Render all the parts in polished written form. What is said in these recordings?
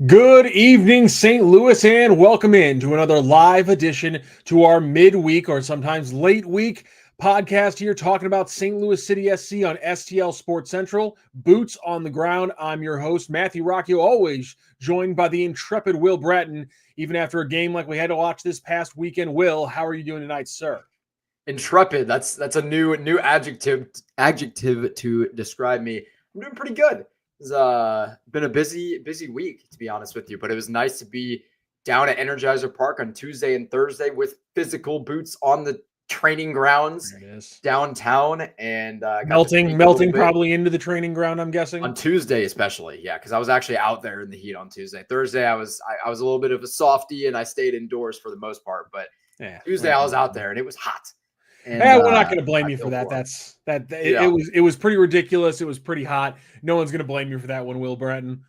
Good evening, St. Louis, and welcome in to another live edition to our midweek or sometimes late week podcast here talking about St. Louis City SC on STL Sports Central. Boots on the ground. I'm your host, Matthew Rocchio, always joined by the intrepid Will Bratton, even after a game like we had to watch this past weekend. Will, how are you doing tonight, sir? Intrepid. That's a new adjective to describe me. I'm doing pretty good. It's been a busy week, to be honest with you, but it was nice to be down at Energizer Park on Tuesday and Thursday with physical boots on the training grounds downtown, and melting probably into the training ground, I'm guessing, on Tuesday especially. Yeah, because I was actually out there in the heat on Tuesday. Thursday I was a little bit of a softie and I stayed indoors for the most part, but Tuesday I was out there and it was hot. And, we're not going to blame you for that. It was pretty ridiculous. It was pretty hot. No one's going to blame you for that one, Will Bratton.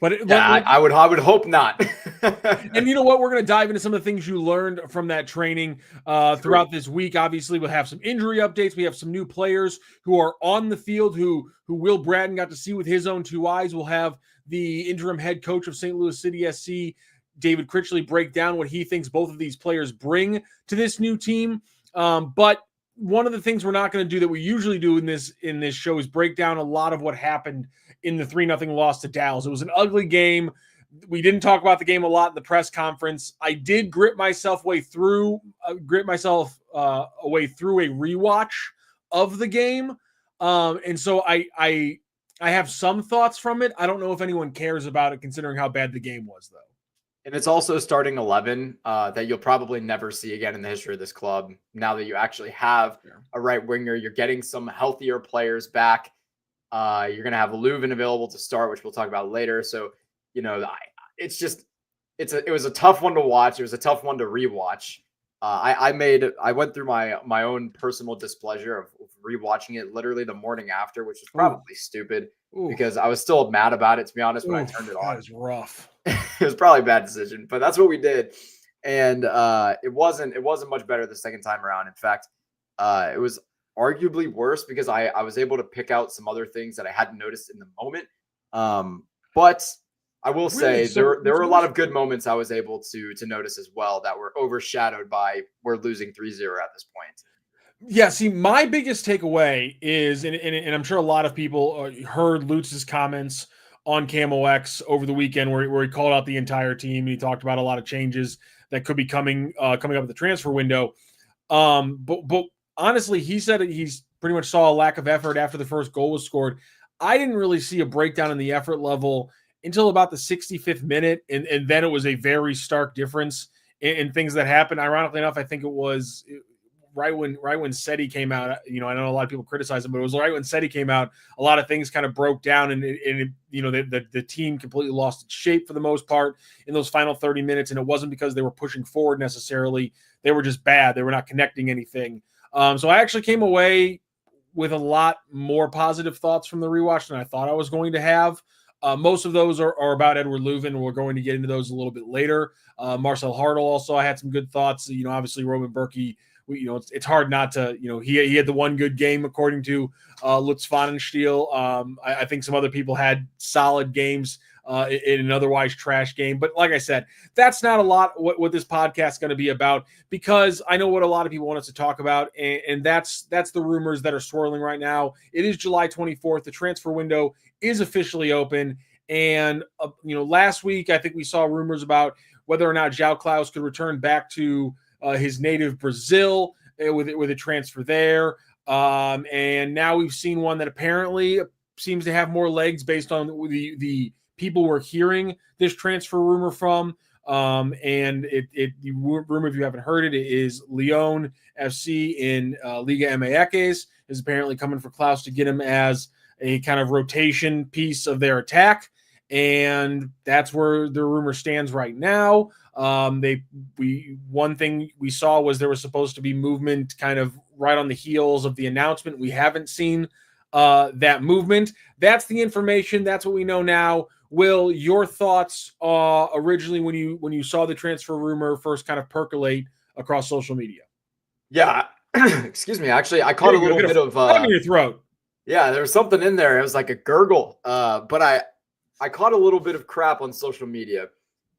But I would hope not. And you know what? We're going to dive into some of the things you learned from that training throughout this week. Obviously, we'll have some injury updates. We have some new players who are on the field who Will Bratton got to see with his own two eyes. We'll have the interim head coach of St. Louis City SC, David Critchley, break down what he thinks both of these players bring to this new team. But one of the things we're not going to do that we usually do in this show is break down a lot of what happened in the 3-0 loss to Dallas. It was an ugly game. We didn't talk about the game a lot in the press conference. I did grit myself away through a rewatch of the game. And so I have some thoughts from it. I don't know if anyone cares about it considering how bad the game was, though. And it's also starting 11 that you'll probably never see again in the history of this club. Now that you actually have a right winger, you're getting some healthier players back. You're going to have Leuven available to start, which we'll talk about later. So, you know, it was a tough one to watch. It was a tough one to rewatch. I went through my own personal displeasure of rewatching it literally the morning after, which was probably stupid because I was still mad about it, to be honest, when I turned it on. That was rough. It was probably a bad decision, but that's what we did. And it wasn't much better the second time around. In fact, it was arguably worse because I was able to pick out some other things that I hadn't noticed in the moment. But I will say there were a lot of good moments I was able to notice as well that were overshadowed by we're losing 3-0 at this point. Yeah, see, my biggest takeaway is, and I'm sure a lot of people heard Lutz's comments on Camo X over the weekend where he called out the entire team. And he talked about a lot of changes that could be coming up at the transfer window. But honestly, he said he's pretty much saw a lack of effort after the first goal was scored. I didn't really see a breakdown in the effort level until about the 65th minute. And then it was a very stark difference in things that happened. Ironically enough, I think it was right when Seti came out. You know, I know a lot of people criticize him, but it was right when Seti came out, a lot of things kind of broke down, and the team completely lost its shape for the most part in those final 30 minutes. And it wasn't because they were pushing forward necessarily; they were just bad. They were not connecting anything. So I actually came away with a lot more positive thoughts from the rewatch than I thought I was going to have. Most of those are about Edward Leuven. We're going to get into those a little bit later. Marcel Hartl also, I had some good thoughts. You know, obviously Roman Berkey. It's hard not to, he had the one good game according to Lutz Pfannenstiel. I think some other people had solid games in an otherwise trash game. But like I said, that's not a lot what this podcast is going to be about, because I know what a lot of people want us to talk about, and that's the rumors that are swirling right now. It is July 24th. The transfer window is officially open. And, last week, I think we saw rumors about whether or not João Klauss could return back to his native Brazil with a transfer there. And now we've seen one that apparently seems to have more legs based on the people we're hearing this transfer rumor from. And the rumor, if you haven't heard it, is Lyon FC in Liga MX is apparently coming for Klauss to get him as a kind of rotation piece of their attack. And that's where the rumor stands right now. One thing we saw was there was supposed to be movement kind of right on the heels of the announcement. We haven't seen that movement. That's the information. That's what we know now. Will, your thoughts originally when you saw the transfer rumor first kind of percolate across social media? Yeah. Excuse me. Actually, I caught a little bit of in your throat. Yeah, there was something in there. It was like a gurgle. But I caught a little bit of crap on social media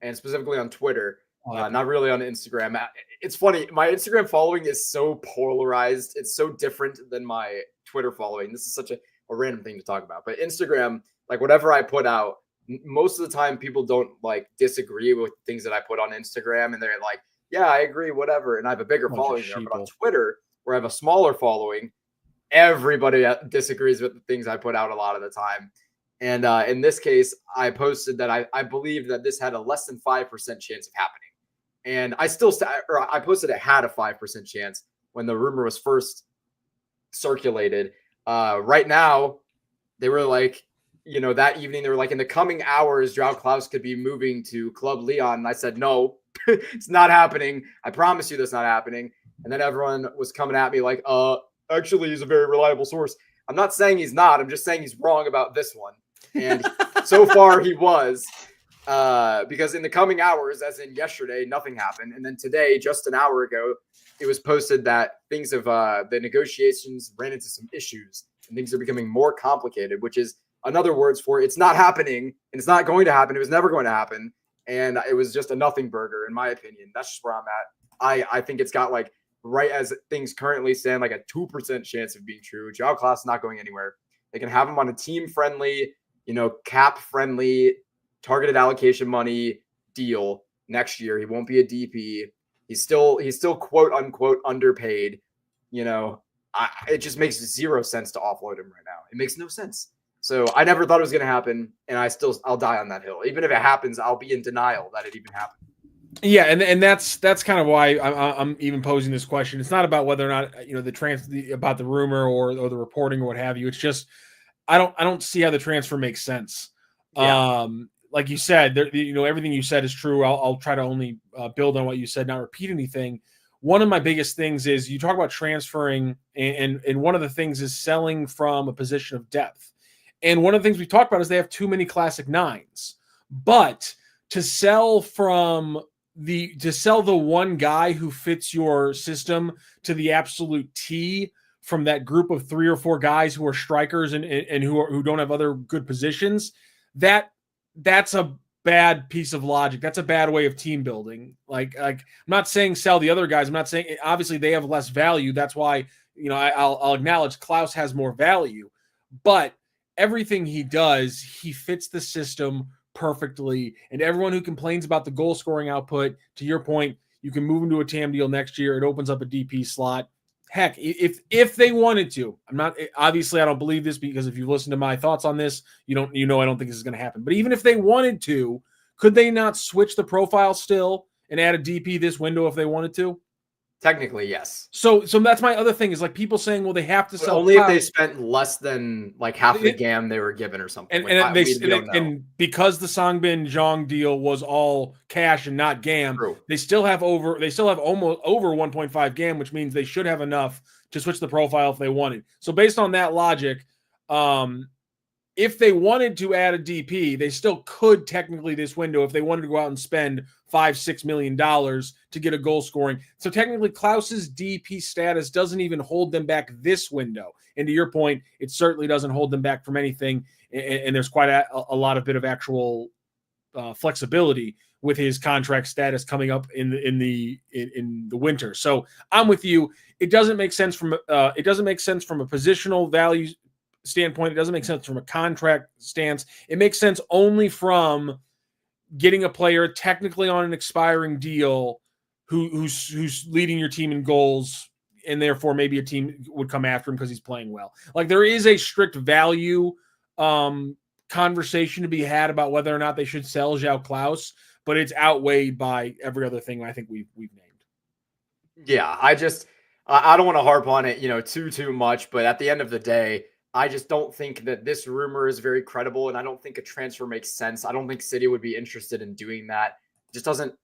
and specifically on Twitter, not really on Instagram. It's funny. My Instagram following is so polarized. It's so different than my Twitter following. This is such a random thing to talk about. But Instagram, like whatever I put out, most of the time people don't like disagree with things that I put on Instagram. And they're like, yeah, I agree, whatever. And I have a bigger following there. But on Twitter, where I have a smaller following, everybody disagrees with the things I put out a lot of the time. And in this case, I posted that I believe that this had a less than 5% chance of happening. And I posted it had a 5% chance when the rumor was first circulated. Right now, they were like, that evening, they were like, in the coming hours, João Klauss could be moving to Club Leon. And I said, no, it's not happening. I promise you that's not happening. And then everyone was coming at me like, actually, he's a very reliable source. I'm not saying he's not. I'm just saying he's wrong about this one. And so far he was, because in the coming hours, as in yesterday, nothing happened. And then today, just an hour ago, it was posted that things of the negotiations ran into some issues and things are becoming more complicated, which is another words for it's not happening and it's not going to happen. It was never going to happen. And it was just a nothing burger, in my opinion. That's just where I'm at. I think it's got like, right as things currently stand, like a 2% chance of being true. João Klauss not going anywhere. They can have him on a team-friendly, cap-friendly, targeted allocation money deal next year. He won't be a DP. He's still quote-unquote underpaid. It just makes zero sense to offload him right now. It makes no sense. So I never thought it was going to happen, and I'll die on that hill. Even if it happens, I'll be in denial that it even happened. Yeah, and that's kind of why I'm even posing this question. It's not about whether or not about the rumor or the reporting or what have you. It's just I don't see how the transfer makes sense. Yeah. Like you said, everything you said is true. I'll try to only build on what you said, not repeat anything. One of my biggest things is you talk about transferring, and one of the things is selling from a position of depth. And one of the things we talked about is they have too many classic nines. But to sell the one guy who fits your system to the absolute T from that group of 3 or 4 guys who are strikers and who don't have other good positions, that's a bad piece of logic. That's a bad way of team building. Like I'm not saying sell the other guys. I'm not saying obviously they have less value. That's why I'll acknowledge Klauss has more value, but everything he does, he fits the system perfectly. And everyone who complains about the goal scoring output, to your point, you can move him to a TAM deal next year. It opens up a DP slot. Heck, if they wanted to, obviously I don't believe this, because if you've listened to my thoughts on this, I don't think this is going to happen. But even if they wanted to, could they not switch the profile still and add a DP this window if they wanted to? Technically, yes. So that's my other thing is like people saying, well, they have to sell only if they spent less than like half the GAM they were given or something. And because the Songbin Zhang deal was all cash and not GAM, true, they still have almost over 1.5 GAM, which means they should have enough to switch the profile if they wanted. So based on that logic, if they wanted to add a DP, they still could technically this window if they wanted to go out and spend $5-6 million to get a goal scoring. So technically Klauss's DP status doesn't even hold them back this window. And to your point, it certainly doesn't hold them back from anything. And there's quite a lot of bit of actual flexibility with his contract status coming up in the winter. So I'm with you. It doesn't make sense from a positional value standpoint. It doesn't make sense from a contract stance. It makes sense only from getting a player technically on an expiring deal who's leading your team in goals, and therefore maybe a team would come after him because he's playing well. Like there is a strict value conversation to be had about whether or not they should sell João Klauss, but it's outweighed by every other thing I think we've named. Yeah, I don't want to harp on it, too much, but at the end of the day, I just don't think that this rumor is very credible, and I don't think a transfer makes sense. I don't think City would be interested in doing that.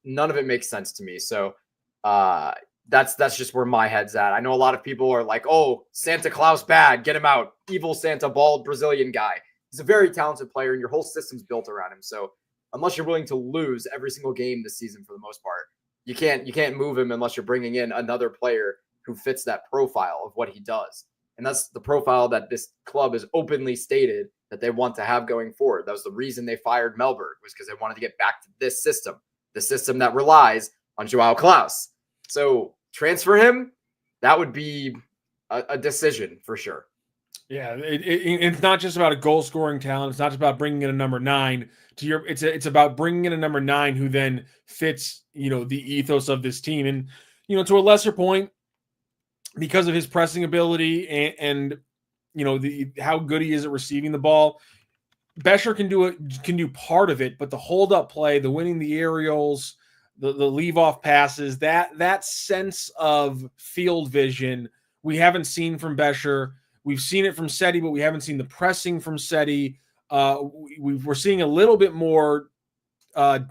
None of it makes sense to me. So that's just where my head's at. I know a lot of people are like, oh, Santa Claus bad, get him out. Evil Santa, bald Brazilian guy. He's a very talented player, and your whole system's built around him. So unless you're willing to lose every single game this season for the most part, you can't move him unless you're bringing in another player who fits that profile of what he does. And that's the profile that this club has openly stated that they want to have going forward. That was the reason they fired Melberg, was because they wanted to get back to this system, the system that relies on Joao Klauss. So transfer him, that would be a decision for sure. Yeah, it's not just about a goal scoring talent. It's not just about bringing in a number 9. It's about bringing in a number 9 who then fits, the ethos of this team. And, to a lesser point, because of his pressing ability and how good he is at receiving the ball, Bescher can do part of it, but the hold up play, the winning the aerials, the leave off passes, that sense of field vision we haven't seen from Bescher. We've seen it from Seti, but we haven't seen the pressing from Seti. We're seeing a little bit more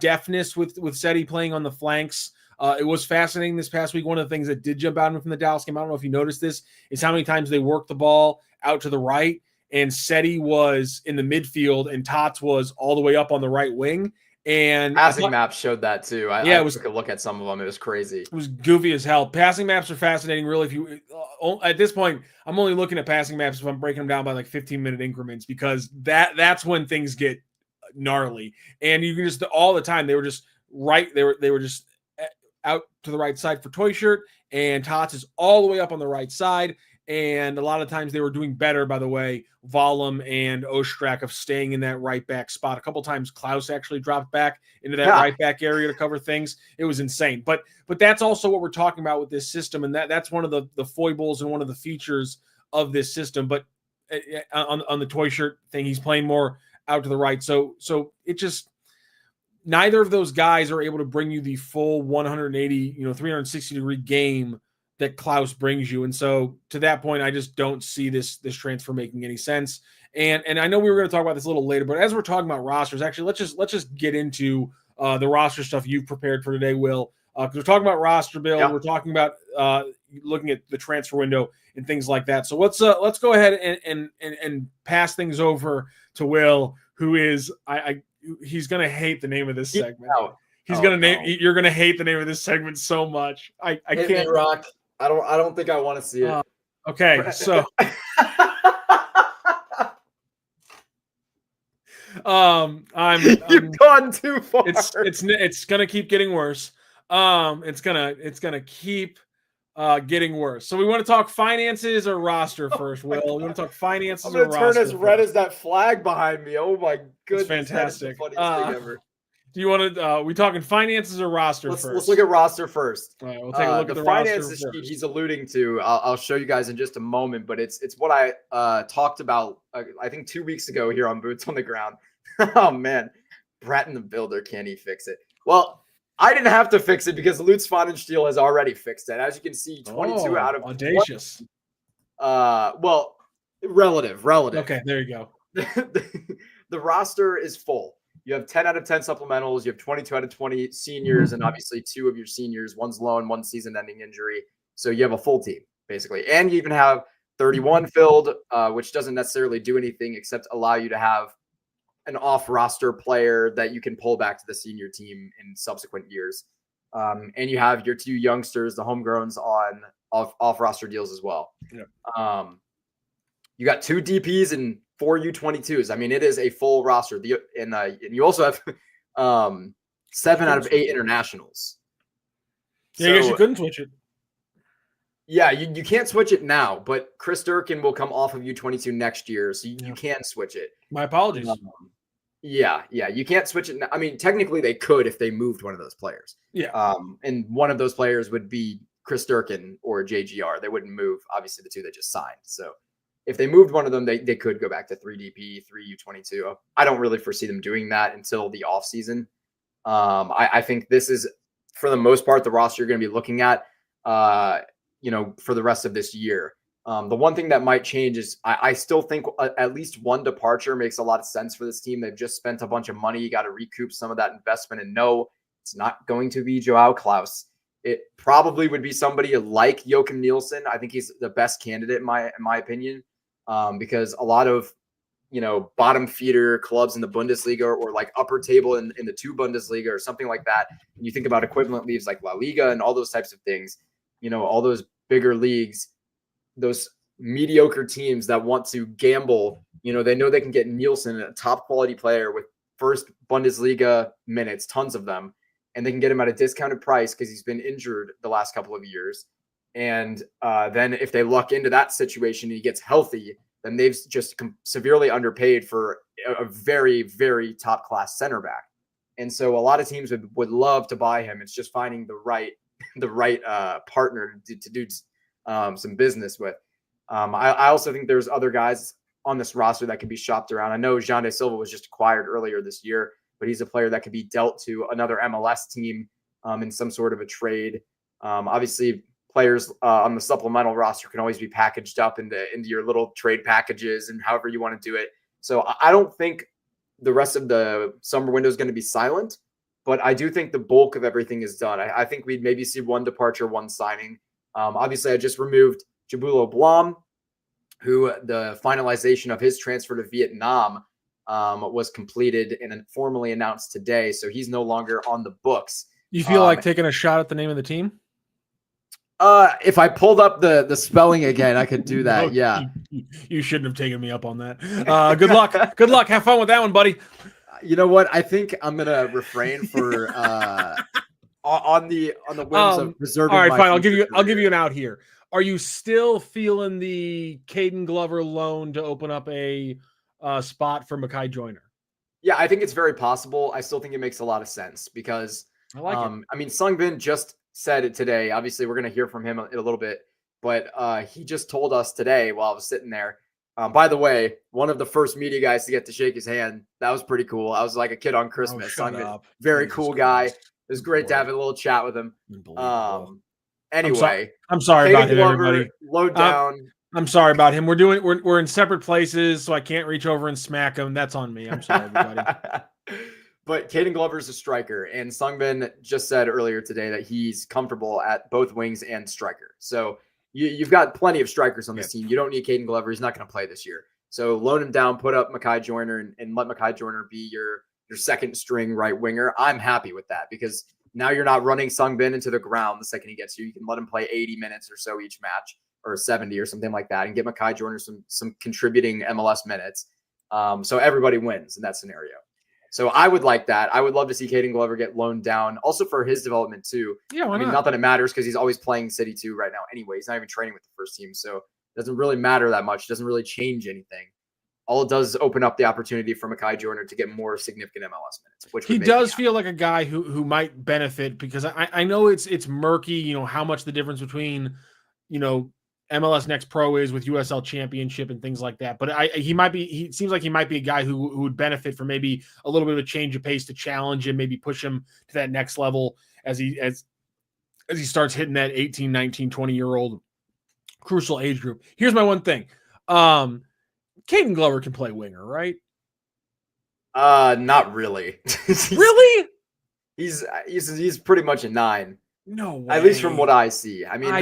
deftness with Seti playing on the flanks. It was fascinating this past week. One of the things that did jump out from the Dallas game, I don't know if you noticed this, is how many times they worked the ball out to the right, and Seti was in the midfield and Tots was all the way up on the right wing. And passing maps showed that too. I took a look at some of them. It was crazy. It was goofy as hell. Passing maps are fascinating. Really, if you at this point, I'm only looking at passing maps if I'm breaking them down by like 15-minute increments, because that's when things get gnarly. And you can just all the time they were just right. They were just out to the right side for Toyshirt, and Tots is all the way up on the right side. And a lot of times they were doing better, by the way, Vollum and Ostrak, of staying in that right back spot. A couple times Klauss actually dropped back into that right back area to cover things. It was insane. But that's also what we're talking about with this system, and that's one of the foibles and one of the features of this system. But on the Toyshirt thing, he's playing more out to the right. So it just, neither of those guys are able to bring you the full 180, 360-degree game that Klauss brings you. And so to that point, I just don't see this transfer making any sense. And I know we were going to talk about this a little later, but as we're talking about rosters, actually, let's just get into the roster stuff you've prepared for today, Will, because we're talking about roster build. We're talking about looking at the transfer window and things like that. So let's go ahead and pass things over to Will, who is, he's going to hate the name of this segment. You're going to hate the name of this segment so much. I can't rock. I don't think I want to see it. Okay, so you've gone too far. It's gonna keep getting worse. It's gonna keep getting worse. So we want to talk finances or roster first, Will. We want to talk finances or roster. I'm gonna turn as red as that flag behind me. Oh my goodness, it's fantastic. That is the funniest thing ever. Do you want to? We talking finances or roster first? Let's look at roster first. All right, we'll take a look at the finances sheet he's alluding to. I'll show you guys in just a moment, but it's what I talked about. I think 2 weeks ago here on Boots on the Ground. Oh man, Bratton the Builder, can he fix it? Well, I didn't have to fix it because Lutz Pfannenstiel has already fixed it. As you can see, 22 out of audacious. 20. Well, relative. Okay, there you go. The roster is full. You have 10 out of 10 supplementals. You have 22 out of 20 seniors, and obviously 2 of your seniors. One's loan, one season-ending injury. So you have a full team, basically. And you even have 31 filled, which doesn't necessarily do anything except allow you to have an off-roster player that you can pull back to the senior team in subsequent years. And you have your 2 youngsters, the homegrowns, on off-roster deals as well. Yeah. You got 2 DPs and 4 U22s. I mean, it is a full roster. And you also have 7 out of 8 internationals. Yeah, I guess you couldn't switch it. Yeah, you can't switch it now, but Chris Durkin will come off of U22 next year, so you can switch it. My apologies. Yeah, you can't switch it now. I mean, technically they could if they moved one of those players. Yeah. And one of those players would be Chris Durkin or JGR. They wouldn't move, obviously, the 2 they just signed. So if they moved one of them, they could go back to 3 DP, 3 U22. I don't really foresee them doing that until the offseason. I think this is, for the most part, the roster you're going to be looking at, for the rest of this year. The one thing that might change is I still think at least one departure makes a lot of sense for this team. They've just spent a bunch of money. You got to recoup some of that investment. And no, it's not going to be Joao Klauss. It probably would be somebody like Joachim Nielsen. I think he's the best candidate in my opinion. Because a lot of, bottom feeder clubs in the Bundesliga or like upper table in the 2 Bundesliga or something like that. And you think about equivalent leagues like La Liga and all those types of things, all those bigger leagues, those mediocre teams that want to gamble They know they can get Nielsen, a top quality player with first Bundesliga minutes, tons of them, and they can get him at a discounted price because he's been injured the last couple of years. And then if they luck into that situation and he gets healthy, then they've just severely underpaid for a very, very top class center back. And so a lot of teams would love to buy him. It's just finding the right partner to do some business with. I also think there's other guys on this roster that can be shopped around. I know Jean De Silva was just acquired earlier this year, but he's a player that could be dealt to another MLS team in some sort of a trade. Obviously, players on the supplemental roster can always be packaged up into your little trade packages and however you want to do it. So I don't think the rest of the summer window is going to be silent, but I do think the bulk of everything is done. I think we'd maybe see one departure, one signing. Obviously, I just removed Jabulo Blom, who the finalization of his transfer to Vietnam was completed and formally announced today. So he's no longer on the books. You feel like taking a shot at the name of the team? If I pulled up the spelling again, I could do that. Yeah. You shouldn't have taken me up on that. Good luck. Good luck. Have fun with that one, buddy. You know what? I think I'm gonna refrain for on the whims of preserving. All right, fine. I'll give you an out here. Are you still feeling the Caden Glover loan to open up a spot for Mekhi Joyner? Yeah, I think it's very possible. I still think it makes a lot of sense because I like it. I mean, Sungbin just said it today. Obviously, we're going to hear from him in a little bit, but he just told us today while I was sitting there. By the way, one of the first media guys to get to shake his hand. That was pretty cool. I was like a kid on Christmas. Sungbin, very cool guy. It was great to have a little chat with him. Anyway, I'm sorry about him, everybody. Low down. I'm sorry about him. We're in separate places, so I can't reach over and smack him. That's on me. I'm sorry, everybody. But Caden Glover is a striker, and Sungbin just said earlier today that he's comfortable at both wings and striker. So you've got plenty of strikers on this team. You don't need Caden Glover. He's not going to play this year. So loan him down, put up Mekhi Joyner, and let Mekhi Joyner be your second string right winger. I'm happy with that because now you're not running Sungbin into the ground the second he gets you. You can let him play 80 minutes or so each match, or 70 or something like that, and get Mekhi Joyner some contributing MLS minutes. So everybody wins in that scenario. So I would like that. I would love to see Caden Glover get loaned down, also for his development too. Yeah, why not? Not that it matters because he's always playing City 2 right now anyway. He's not even training with the first team, so it doesn't really matter that much. It doesn't really change anything. All it does is open up the opportunity for Mekhi Joyner to get more significant MLS minutes. Which he does feel like a guy who might benefit because I know it's murky, how much the difference between, MLS Next Pro is with USL Championship and things like that. But he seems like he might be a guy who would benefit from maybe a little bit of a change of pace to challenge him, maybe push him to that next level as he starts hitting that 18, 19, 20-year-old crucial age group. Here's my one thing. Caden Glover can play winger, right? Not really. Really? He's pretty much a 9. No way. At least from what I see. I mean,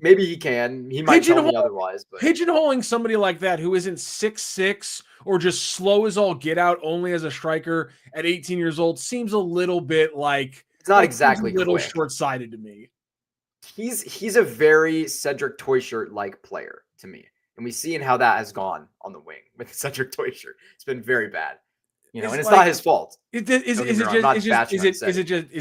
maybe he can. He might tell me otherwise. But pigeonholing somebody like that who isn't 6'6" or just slow as all get out, only as a striker at 18 years old, seems a little bit like it's not exactly a little short-sighted to me. He's a very Cedric Toyshirt-like player to me, and we see in how that has gone on the wing with Cedric Toyshirt. It's been very bad. And it's not his fault. Is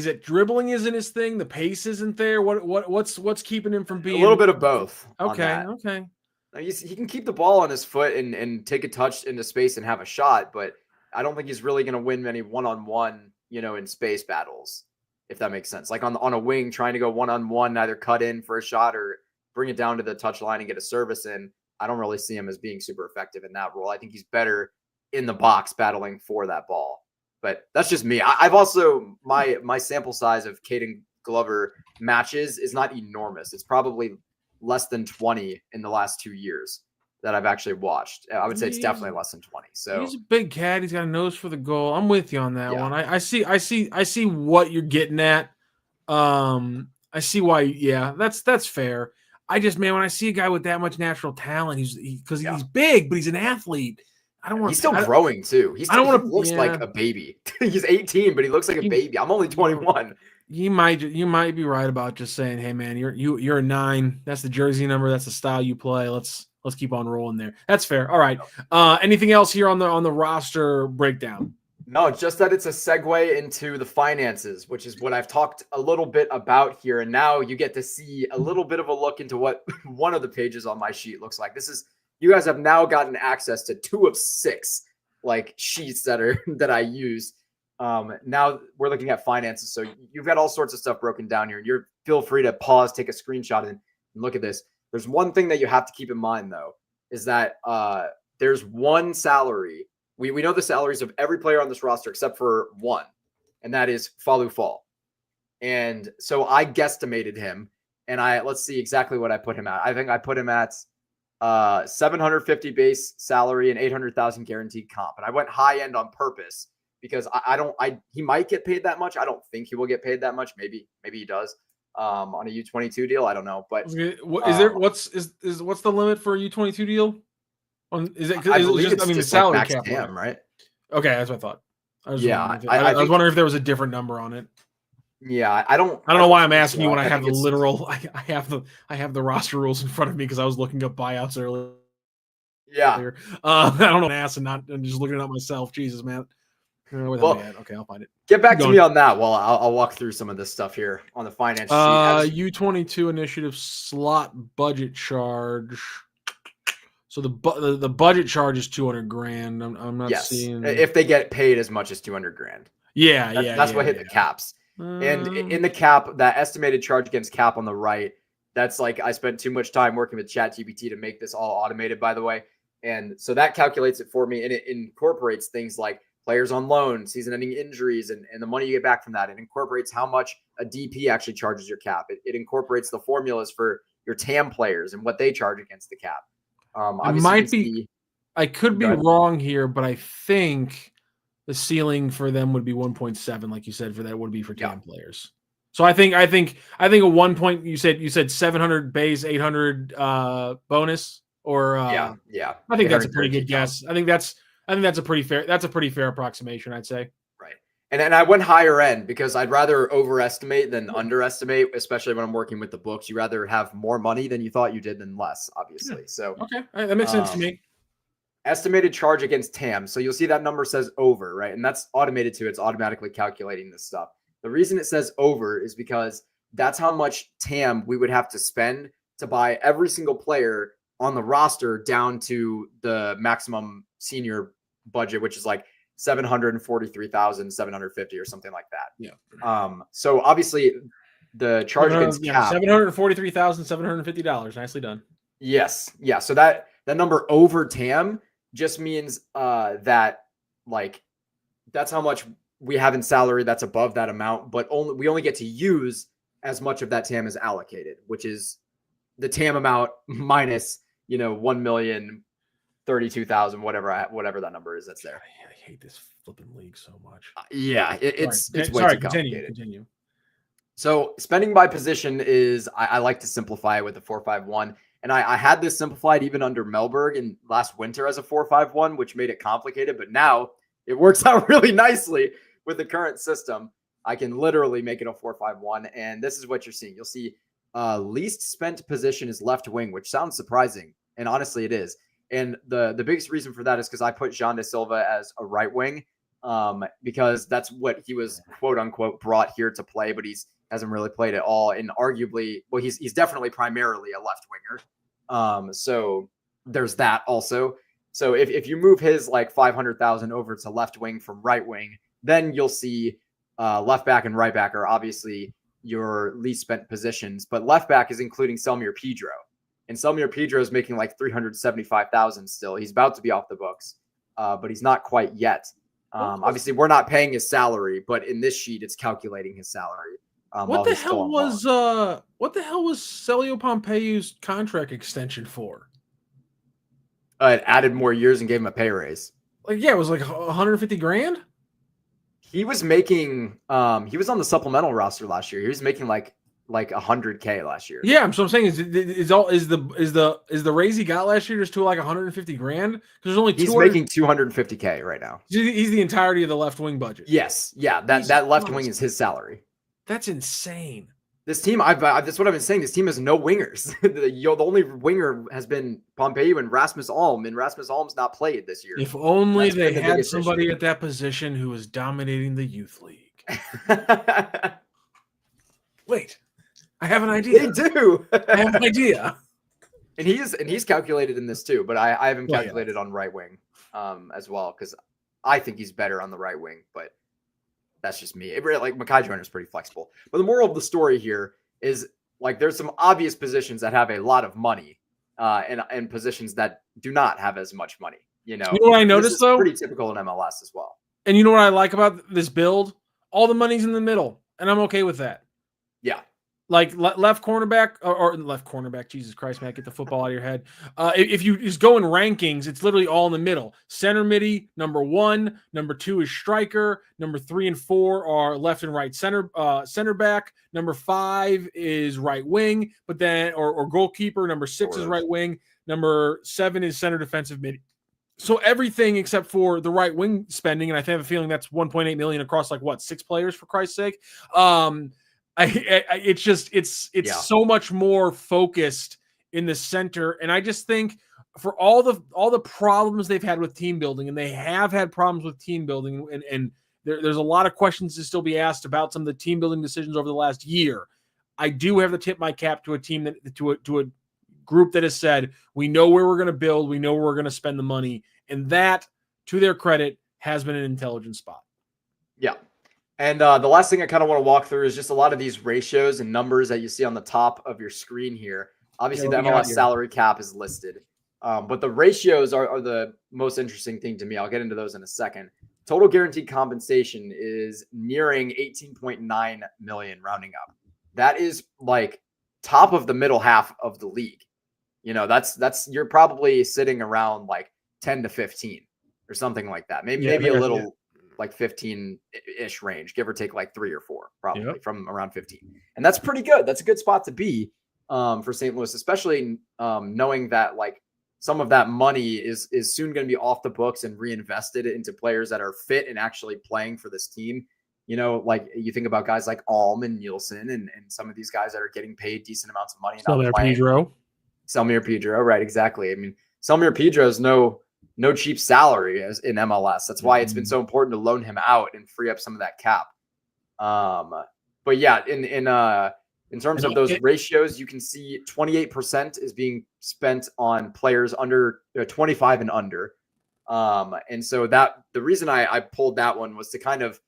it dribbling isn't his thing? The pace isn't there. What's keeping him from being a little bit of both? Okay. He can keep the ball on his foot and take a touch into space and have a shot, but I don't think he's really going to win many one-on-one, in space battles, if that makes sense. Like on a wing, trying to go one-on-one, either cut in for a shot or bring it down to the touch line and get a service in. I don't really see him as being super effective in that role. I think he's better in the box battling for that ball. But that's just me. I've also, my sample size of Caden Glover matches is not enormous. It's probably less than 20 in the last 2 years that I've actually watched. I would say it's definitely less than 20. So he's a big cat. He's got a nose for the goal. I'm with you on that one. I see what you're getting at. I see why. Yeah, that's fair. I just, man, when I see a guy with that much natural talent, he's big, but he's an athlete. He's still growing too. He looks like a baby. He's 18, but he looks like a baby. I'm only 21. You might be right about just saying, "Hey, man, you're a 9. That's the jersey number. That's the style you play. Let's let's keep on rolling there. That's fair. All right. Anything else here on the roster breakdown? No, just that it's a segue into the finances, which is what I've talked a little bit about here. And now you get to see a little bit of a look into what one of the pages on my sheet looks like. You guys have now gotten access to 2 of 6 like sheets that I use. Now we're looking at finances. So you've got all sorts of stuff broken down here. You're feel free to pause, take a screenshot and look at this. There's one thing that you have to keep in mind though, is that there's one salary. We know the salaries of every player on this roster except for one, and that is Falu Fall. And so I guesstimated him, and let's see exactly what I put him at. I think I put him at 750 base salary and 800,000 guaranteed comp. And I went high end on purpose because he might get paid that much. I don't think he will get paid that much. Maybe he does on a U22 deal. I don't know. But what's the limit for a U22 deal? I believe it's just salary like cap, Cam, right? Okay, that's what I thought. I was wondering if there was a different number on it. Yeah, I don't know why I'm asking you when I have the literal. I have the roster rules in front of me because I was looking up buyouts earlier. Yeah, I don't know ass and just looking it up myself. Jesus, man. Okay, I'll find it. Get back to me on that while I'll walk through some of this stuff here on the finance sheet. U22 initiative slot budget charge. So the budget charge is $200,000. I'm not seeing if they get paid as much as $200,000. That's what hit the caps. And in the cap, that estimated charge against cap on the right, that's like I spent too much time working with ChatGPT to make this all automated, by the way. And so that calculates it for me, and it incorporates things like players on loan, season-ending injuries, and the money you get back from that. It incorporates how much a DP actually charges your cap. It incorporates the formulas for your TAM players and what they charge against the cap. I could be wrong here, but I think the ceiling for them would be 1.7, like you said, for that would be for TAM players. So I think a 1 point. You said 700 base, 800 bonus, or yeah. I think that's a pretty good guess. I think that's a pretty fair approximation, I'd say. Right. And I went higher end because I'd rather overestimate than underestimate, especially when I'm working with the books. You rather have more money than you thought you did than less, obviously. So okay, that makes sense to me. Estimated charge against TAM. So you'll see that number says over, right? And that's automated too. It's automatically calculating this stuff. The reason it says over is because that's how much TAM we would have to spend to buy every single player on the roster down to the maximum senior budget, which is like 743,750 or something like that. Yeah. So obviously the charge against cap, $743,750. Nicely done. Yes. Yeah. So that number over TAM just means that like that's how much we have in salary that's above that amount, but we only get to use as much of that TAM as allocated, which is the TAM amount minus 1,032,000, whatever that number is that's there. I hate this flipping league so much. It's way too complicated. Continue. So spending by position is I like to simplify it with a 4-5-1. And I had this simplified even under Melberg in last winter as a 4-5-1, which made it complicated. But now it works out really nicely with the current system. I can literally make it a 4-5-1. And this is what you're seeing. You'll see least spent position is left wing, which sounds surprising. And honestly, it is. And the biggest reason for that is because I put Jean de Silva as a right wing because that's what he was, quote unquote, brought here to play. But hasn't really played at all. And arguably, well, he's definitely primarily a left winger. So there's that also. So if you move his like 500,000 over to left wing from right wing, then you'll see left back and right back are obviously your least spent positions, but left back is including Selmir Pedro. And Selmir Pedro is making like 375,000 still. He's about to be off the books, but he's not quite yet. Obviously, we're not paying his salary, but in this sheet, it's calculating his salary. What the hell was Celio Pompeiu's contract extension for? It added more years and gave him a pay raise. It was like 150 grand. He was making he was on the supplemental roster last year. He was making like 100K last year. Yeah, so I'm saying is the raise he got last year just to like 150 grand? Because there's only he's making 250K right now. He's the entirety of the left wing budget. Yes, yeah, that left wing is his salary. That's insane. This team, that's what I've been saying. This team has no wingers. The only winger has been Pompeu and Rasmus Alm, and Rasmus Alm's not played this year. If only they had somebody at that position who was dominating the youth league. Wait, I have an idea. They do. I have an idea. And he's calculated in this too, but I haven't calculated on right wing as well, because I think he's better on the right wing, but that's just me. Like Mekhi Joyner is pretty flexible. But the moral of the story here is, like, there's some obvious positions that have a lot of money and positions that do not have as much money. You know what I noticed, though? Pretty typical in MLS as well. And you know what I like about this build? All the money's in the middle, and I'm okay with that. Yeah. Like left cornerback or left cornerback, Jesus Christ, Matt, get the football out of your head. If you just go in rankings, it's literally all in the middle. Center midi, number 1, number 2 is striker, number 3 and 4 are left and right center back, number 5 is right wing, but then or goalkeeper, number 6 is right wing, number 7 is center defensive midi. So everything except for the right wing spending, and I have a feeling that's 1.8 million across 6 players, for Christ's sake. It's so much more focused in the center, and I just think for all the problems they've had with team building, and they have had problems with team building, and there's a lot of questions to still be asked about some of the team building decisions over the last year. I do have to tip my cap to a team to a group that has said, we know where we're going to build, we know where we're going to spend the money, and that, to their credit, has been an intelligent spot. Yeah. And the last thing I kind of want to walk through is just a lot of these ratios and numbers that you see on the top of your screen here. Obviously, the MLS salary cap is listed, but the ratios are the most interesting thing to me. I'll get into those in a second. Total guaranteed compensation is nearing 18.9 million, rounding up. That is like top of the middle half of the league. You know, that's you're probably sitting around like 10 to 15 or something like that. Maybe a little. Like 15-ish range, give or take like 3 or 4, probably from around 15. And that's pretty good. That's a good spot to be for St. Louis, especially knowing that like some of that money is soon going to be off the books and reinvested into players that are fit and actually playing for this team. You know, like you think about guys like Alm and Nielsen and some of these guys that are getting paid decent amounts of money. Selmir Pedro, right? Exactly. I mean, Selmir Pedro is no cheap salary as in MLS. That's why it's been so important to loan him out and free up some of that cap. But yeah, in terms of those ratios, you can see 28% is being spent on players under 25 and under. And so that the reason I pulled that one was to kind of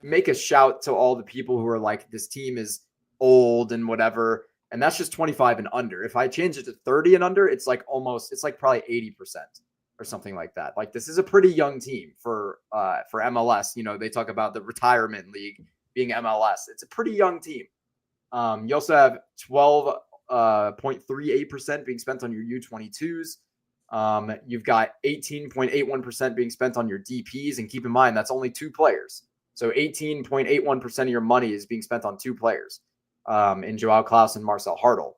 make a shout to all the people who are like, this team is old and whatever. And that's just 25 and under. If I change it to 30 and under, it's like probably 80% or something like that. Like, this is a pretty young team for MLS. You know, they talk about the retirement league being MLS. It's a pretty young team. You also have 12.38% being spent on your U22s. You've got 18.81% being spent on your DPs. And keep in mind, that's only 2 players. So 18.81% of your money is being spent on 2 players. In Joao Klauss and Marcel Hartl.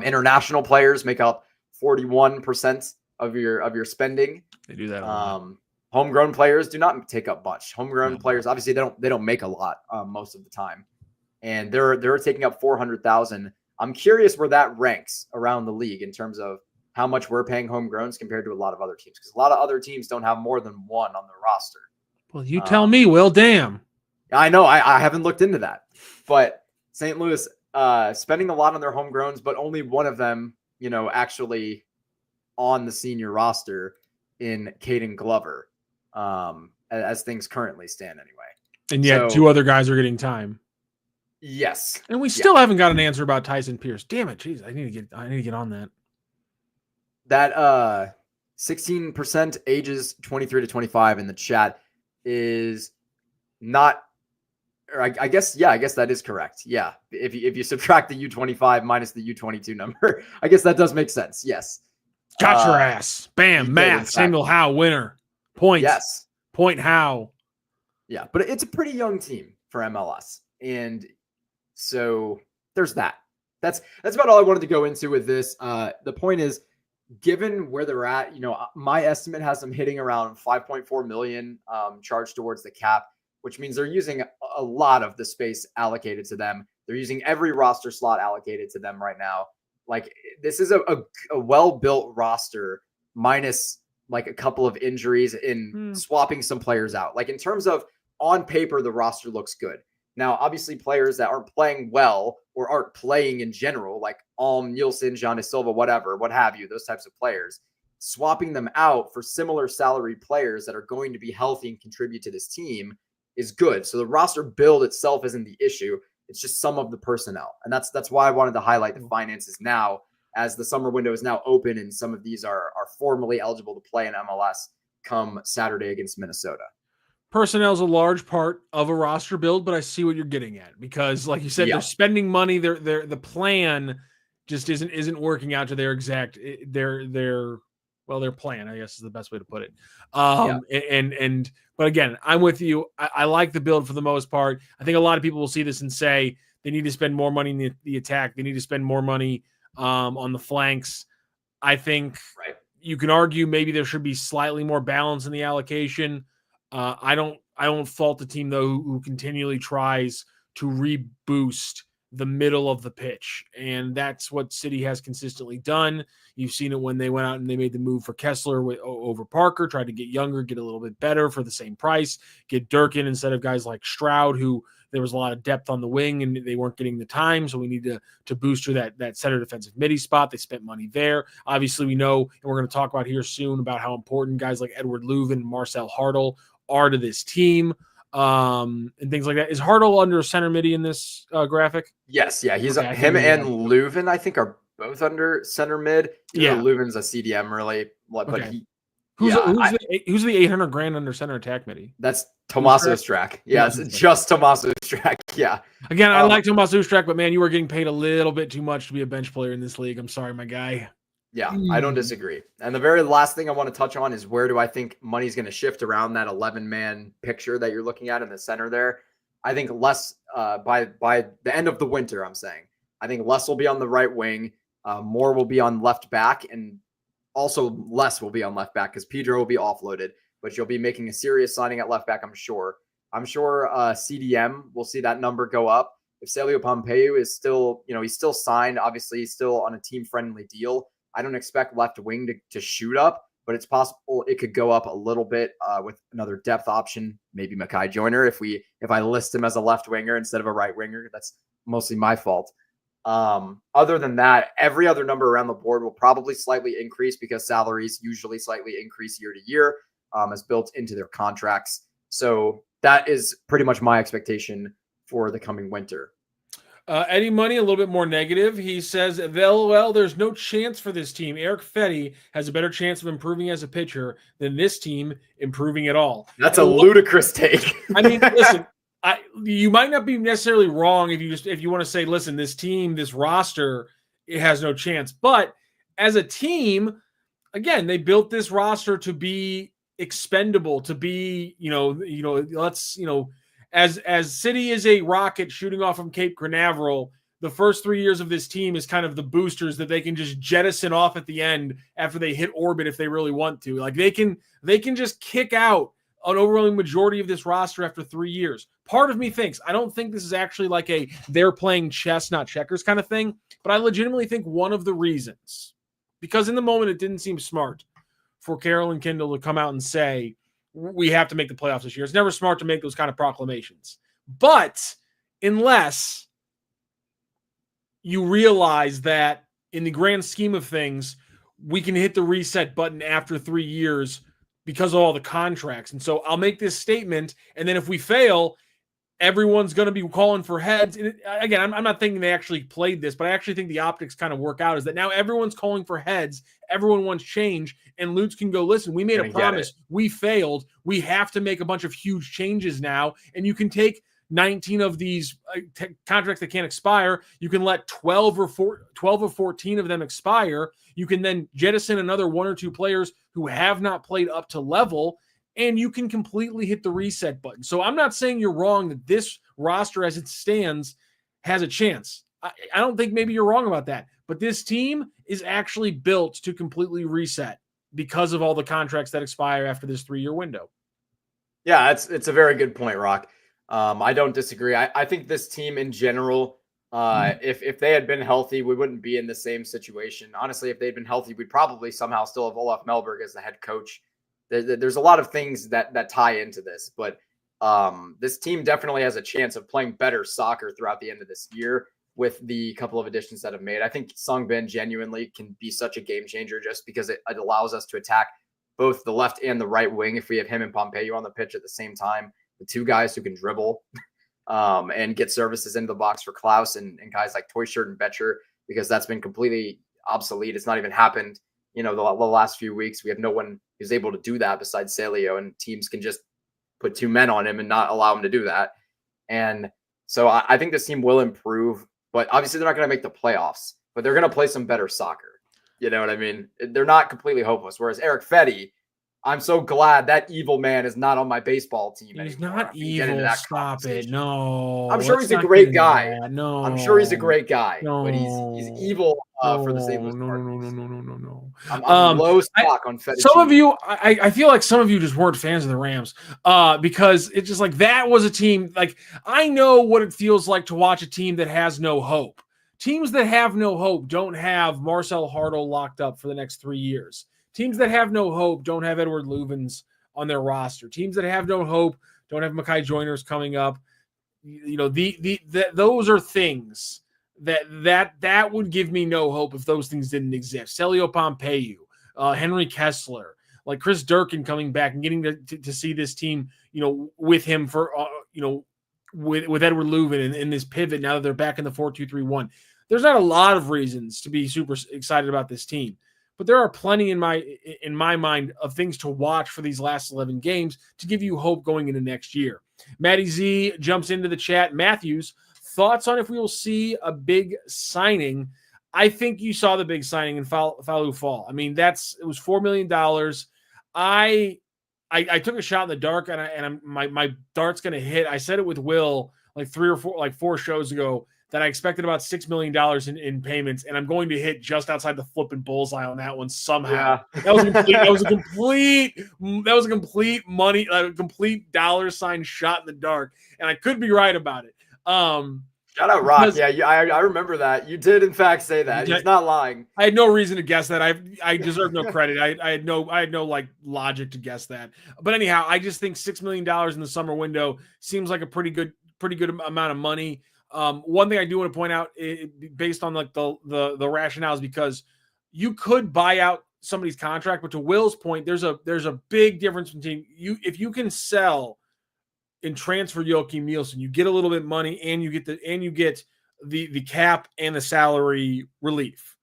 International players make up 41% of your spending. They do that. Homegrown players do not take up much. Homegrown players, obviously, they don't make a lot most of the time, and they're taking up 400,000. I'm curious where that ranks around the league in terms of how much we're paying homegrowns compared to a lot of other teams, because a lot of other teams don't have more than one on their roster. Well, you tell me, Will. Damn. I know. I haven't looked into that, but St. Louis spending a lot on their homegrowns, but only one of them, you know, actually on the senior roster in Caden Glover, as things currently stand anyway. And yet 2 other guys are getting time. Yes. And we still haven't got an answer about Tyson Pierce. Damn it. Jeez, I need to get on that. That 16% ages 23 to 25 in the chat is not, or I guess that is correct. Yeah. If you subtract the U25 minus the U22 number, I guess that does make sense. Yes. Got your ass. Bam. Math. Samuel Howe, winner. Points. Yes. Point Howe. Yeah. But it's a pretty young team for MLS. And so there's that. That's about all I wanted to go into with this. The point is, given where they're at, you know, my estimate has them hitting around 5.4 million charged towards the cap. which means they're using a lot of the space allocated to them. They're using every roster slot allocated to them right now. Like, this is a well-built roster minus like a couple of injuries in swapping some players out. Like, in terms of on paper, the roster looks good. Now, obviously, players that aren't playing well or aren't playing in general, like Nielsen, Giannis Silva, whatever, what have you, those types of players, swapping them out for similar salaried players that are going to be healthy and contribute to this team is good. So the roster build itself isn't the issue. It's just some of the personnel. And that's why I wanted to highlight the finances now, as the summer window is now open and some of these are formally eligible to play in MLS come Saturday against Minnesota. Personnel is a large part of a roster build, but I see what you're getting at, because like you said, they're spending money. The plan just isn't working out to their exact their plan, I guess is the best way to put it. But again, I'm with you. I like the build for the most part. I think a lot of people will see this and say they need to spend more money in the attack. They need to spend more money on the flanks. I think you can argue maybe there should be slightly more balance in the allocation. I don't fault the team though who continually tries to reboost the middle of the pitch, and that's what City has consistently done. You've seen it when they went out and they made the move for Kessler over Parker, tried to get younger, get a little bit better for the same price, get Durkin instead of guys like Stroud, who there was a lot of depth on the wing and they weren't getting the time, so we need to boost that center defensive midi spot. They spent money there. Obviously, we know, and we're going to talk about here soon, about how important guys like Edward Leuven and Marcel Hartl are to this team. And things like that. Is Hartl under center midi in this graphic? Yes, yeah, he's him and Leuven, I think, are both under center mid. Leuven's a CDM, really, but who's the 800 grand under center attack midi? That's Tomas Ostrak. Yeah, it's just Tomas Ostrak. Yeah. Again, I like Tomas Ostrak, but man, you are getting paid a little bit too much to be a bench player in this league. I'm sorry, my guy. Yeah, I don't disagree. And the very last thing I want to touch on is, where do I think money's going to shift around that 11-man picture that you're looking at in the center there? I think less by the end of the winter, I'm saying. I think less will be on the right wing, more will be on left back, and also less will be on left back because Pedro will be offloaded, but you'll be making a serious signing at left back, I'm sure. I'm sure CDM will see that number go up. If Celio Pompeu is still, he's still signed, obviously he's still on a team-friendly deal. I don't expect left wing to shoot up, but it's possible it could go up a little bit with another depth option, maybe Makai Joyner. If I list him as a left winger instead of a right winger, that's mostly my fault. Other than that, every other number around the board will probably slightly increase because salaries usually slightly increase year to year as built into their contracts. So that is pretty much my expectation for the coming winter. Eddie Money, a little bit more negative. He says, there's no chance for this team. Eric Fetty has a better chance of improving as a pitcher than this team improving at all. That's a ludicrous take. I mean, listen, you might not be necessarily wrong if you want to say, listen, this team, this roster, it has no chance. But as a team, again, they built this roster to be expendable, to be, as City is a rocket shooting off from Cape Canaveral, the first 3 years of this team is kind of the boosters that they can just jettison off at the end after they hit orbit if they really want to. Like they can just kick out an overwhelming majority of this roster after 3 years. Part of me thinks, I don't think this is actually like they're playing chess, not checkers kind of thing, but I legitimately think one of the reasons, because in the moment it didn't seem smart for Carroll and Kindle to come out and say, we have to make the playoffs this year. It's never smart to make those kind of proclamations. But unless you realize that in the grand scheme of things, we can hit the reset button after 3 years because of all the contracts. And so I'll make this statement, and then if we fail, everyone's going to be calling for heads. And again, I'm not thinking they actually played this, but I actually think the optics kind of work out, is that now everyone's calling for heads. Everyone wants change. And Lutz can go, listen, we made a promise. We failed. We have to make a bunch of huge changes now. And you can take 19 of these contracts that can't expire. You can let 12 or 14 of them expire. You can then jettison another 1 or 2 players who have not played up to level, and you can completely hit the reset button. So I'm not saying you're wrong that this roster as it stands has a chance. I don't think maybe you're wrong about that. But this team is actually built to completely reset because of all the contracts that expire after this 3-year window. Yeah, it's a very good point, Rock. I don't disagree. I think this team in general, if they had been healthy, we wouldn't be in the same situation. Honestly, if they'd been healthy, we'd probably somehow still have Olaf Melberg as the head coach. There's a lot of things that tie into this, but this team definitely has a chance of playing better soccer throughout the end of this year with the couple of additions that have made. I think Sung Bin genuinely can be such a game changer just because it allows us to attack both the left and the right wing if we have him and Pompeo on the pitch at the same time. The two guys who can dribble and get services into the box for Klauss and guys like Toyshirt and Betcher, because that's been completely obsolete. It's not even happened, the last few weeks. We have no one who's able to do that besides Celio, and teams can just put two men on him and not allow him to do that. And so I think this team will improve, but obviously they're not going to make the playoffs, but they're going to play some better soccer. You know what I mean? They're not completely hopeless. Whereas Eric Fetty, I'm so glad that evil man is not on my baseball team anymore. He's not evil. Stop it. No. I'm sure he's a great guy. No. I'm sure he's a great guy, no. but he's evil for the St. Louis Cardinals. No. I'm low stock on Fetty. Some of you, I feel like some of you just weren't fans of the Rams because it's just like that was a team. Like, I know what it feels like to watch a team that has no hope. Teams that have no hope don't have Marcel Hartle locked up for the next 3 years. Teams that have no hope don't have Edward Luvens on their roster. Teams that have no hope don't have Mackay Joiners coming up. Those are things that would give me no hope if those things didn't exist. Celio Pompeu, Henry Kessler, like Chris Durkin coming back and getting to see this team, with him for, with Edward Leuven in this pivot now that they're back in the 4-2-3-1. There's not a lot of reasons to be super excited about this team, but there are plenty in my mind of things to watch for these last 11 games to give you hope going into next year. Matty Z jumps into the chat. Matthews, thoughts on if we will see a big signing? I think you saw the big signing in Falou Fall. I mean, it was $4 million. I took a shot in the dark, and my dart's going to hit. I said it with Will like 4 shows ago that I expected about $6 million in payments, and I'm going to hit just outside the flipping bullseye on that one somehow. Yeah. That was a complete dollar sign shot in the dark, and I could be right about it. Shout out Rock. Yeah, I remember that. You did in fact say that. He's not lying. I had no reason to guess that. I deserve no credit. I had no like logic to guess that. But anyhow, I just think $6 million in the summer window seems like a pretty good amount of money. One thing I do want to point out, based on like the rationale, is because you could buy out somebody's contract, but to Will's point, there's a big difference between if you can sell and transfer Joachim Nielsen, you get a little bit of money and you get the cap and the salary relief.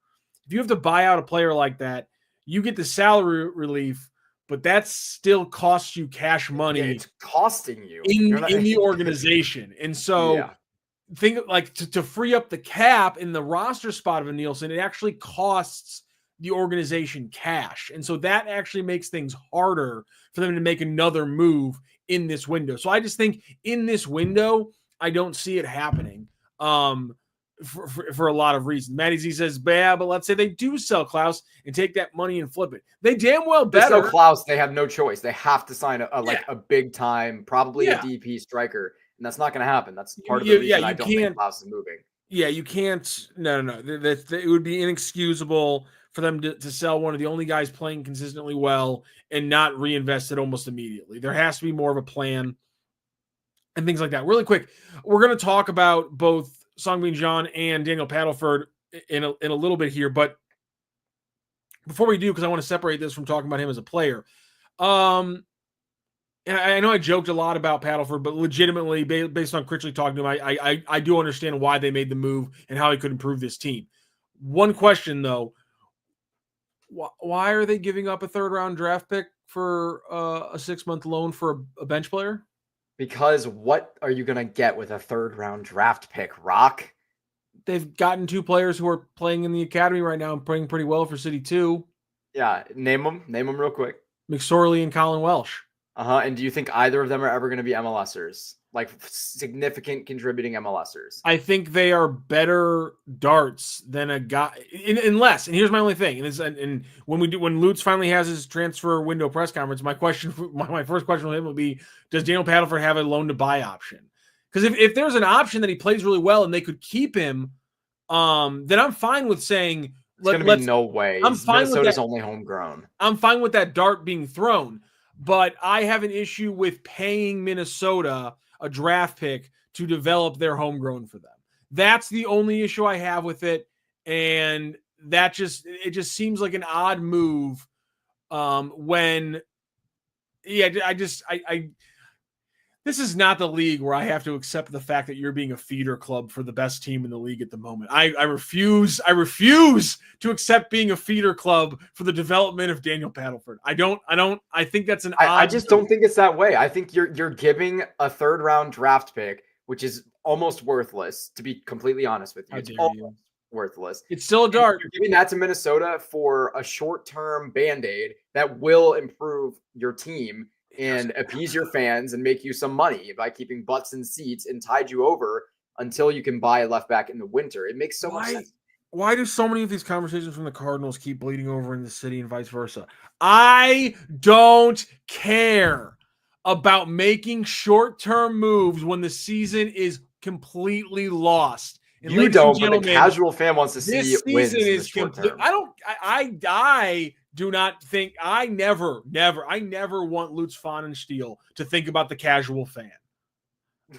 If you have to buy out a player like that, you get the salary relief, but that still costs you cash money. Yeah, it's costing you in the organization. And so think like to free up the cap in the roster spot of a Nielsen, it actually costs the organization cash. And so that actually makes things harder for them to make another move in this window. So I just think in this window, I don't see it happening for a lot of reasons. Matty Z says, but let's say they do sell Klauss and take that money and flip it. They damn well better. Sell Klauss, they have no choice. They have to sign a big time, probably a DP striker. And that's not going to happen. That's part of the reason I don't think Klauss is moving. Yeah, you can't. No. It would be inexcusable for them to sell one of the only guys playing consistently well and not reinvest it almost immediately. There has to be more of a plan and things like that. Really quick, we're going to talk about both Songbin John and Daniel Paddleford in a little bit here. But before we do, because I want to separate this from talking about him as a player, and I know I joked a lot about Paddleford, but legitimately, based on Critchley talking to him, I do understand why they made the move and how he could improve this team. One question, though. Why are they giving up a third-round draft pick for a 6-month loan for a bench player? Because what are you going to get with a third-round draft pick, Rock? They've gotten 2 players who are playing in the academy right now and playing pretty well for City 2. Yeah, name them real quick. McSorley and Colin Welsh. And do you think either of them are ever going to be MLSers? Like significant contributing MLSers? I think they are better darts than a guy, unless. And here's my only thing: and when Lutz finally has his transfer window press conference, my first question to him will be: does Daniel Paddleford have a loan to buy option? Because if there's an option that he plays really well and they could keep him, then I'm fine with saying there's going to be no way. I'm fine Minnesota's with that. Only homegrown. I'm fine with that dart being thrown, but I have an issue with paying Minnesota a draft pick to develop their homegrown for them. That's the only issue I have with it. And it just seems like an odd move this is not the league where I have to accept the fact that you're being a feeder club for the best team in the league at the moment. I refuse to accept being a feeder club for the development of Daniel Paddleford. I think that's an odd. I just don't think it's that way. I think you're giving a 3rd round draft pick, which is almost worthless, to be completely honest with you. It's almost worthless. It's still a dart. You're giving that to Minnesota for a short-term Band-Aid that will improve your team and appease your fans and make you some money by keeping butts in seats and tide you over until you can buy a left back in the winter. It makes so much sense. Why do so many of these conversations from the Cardinals keep bleeding over in the city and vice versa? I don't care about making short-term moves when the season is completely lost. And you don't, but the casual fan wants to see it wins. This season is complete. I do not think I never want Lutz Pfannenstiel to think about the casual fan.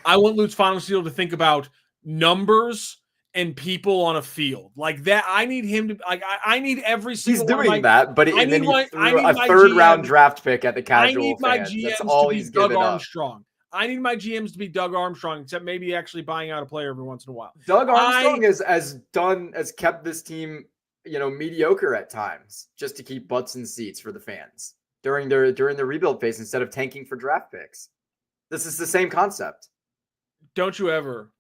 I want Lutz Pfannenstiel to think about numbers and people on a field like that. I need him to I need every single. He's doing that, but and then he threw a 3rd round draft pick at the casual fan. That's all he's giving up. Armstrong. I need my GMs to be Doug Armstrong, except maybe actually buying out a player every once in a while. Doug Armstrong has kept this team, mediocre at times, just to keep butts in seats for the fans during the rebuild phase instead of tanking for draft picks. This is the same concept. Don't you ever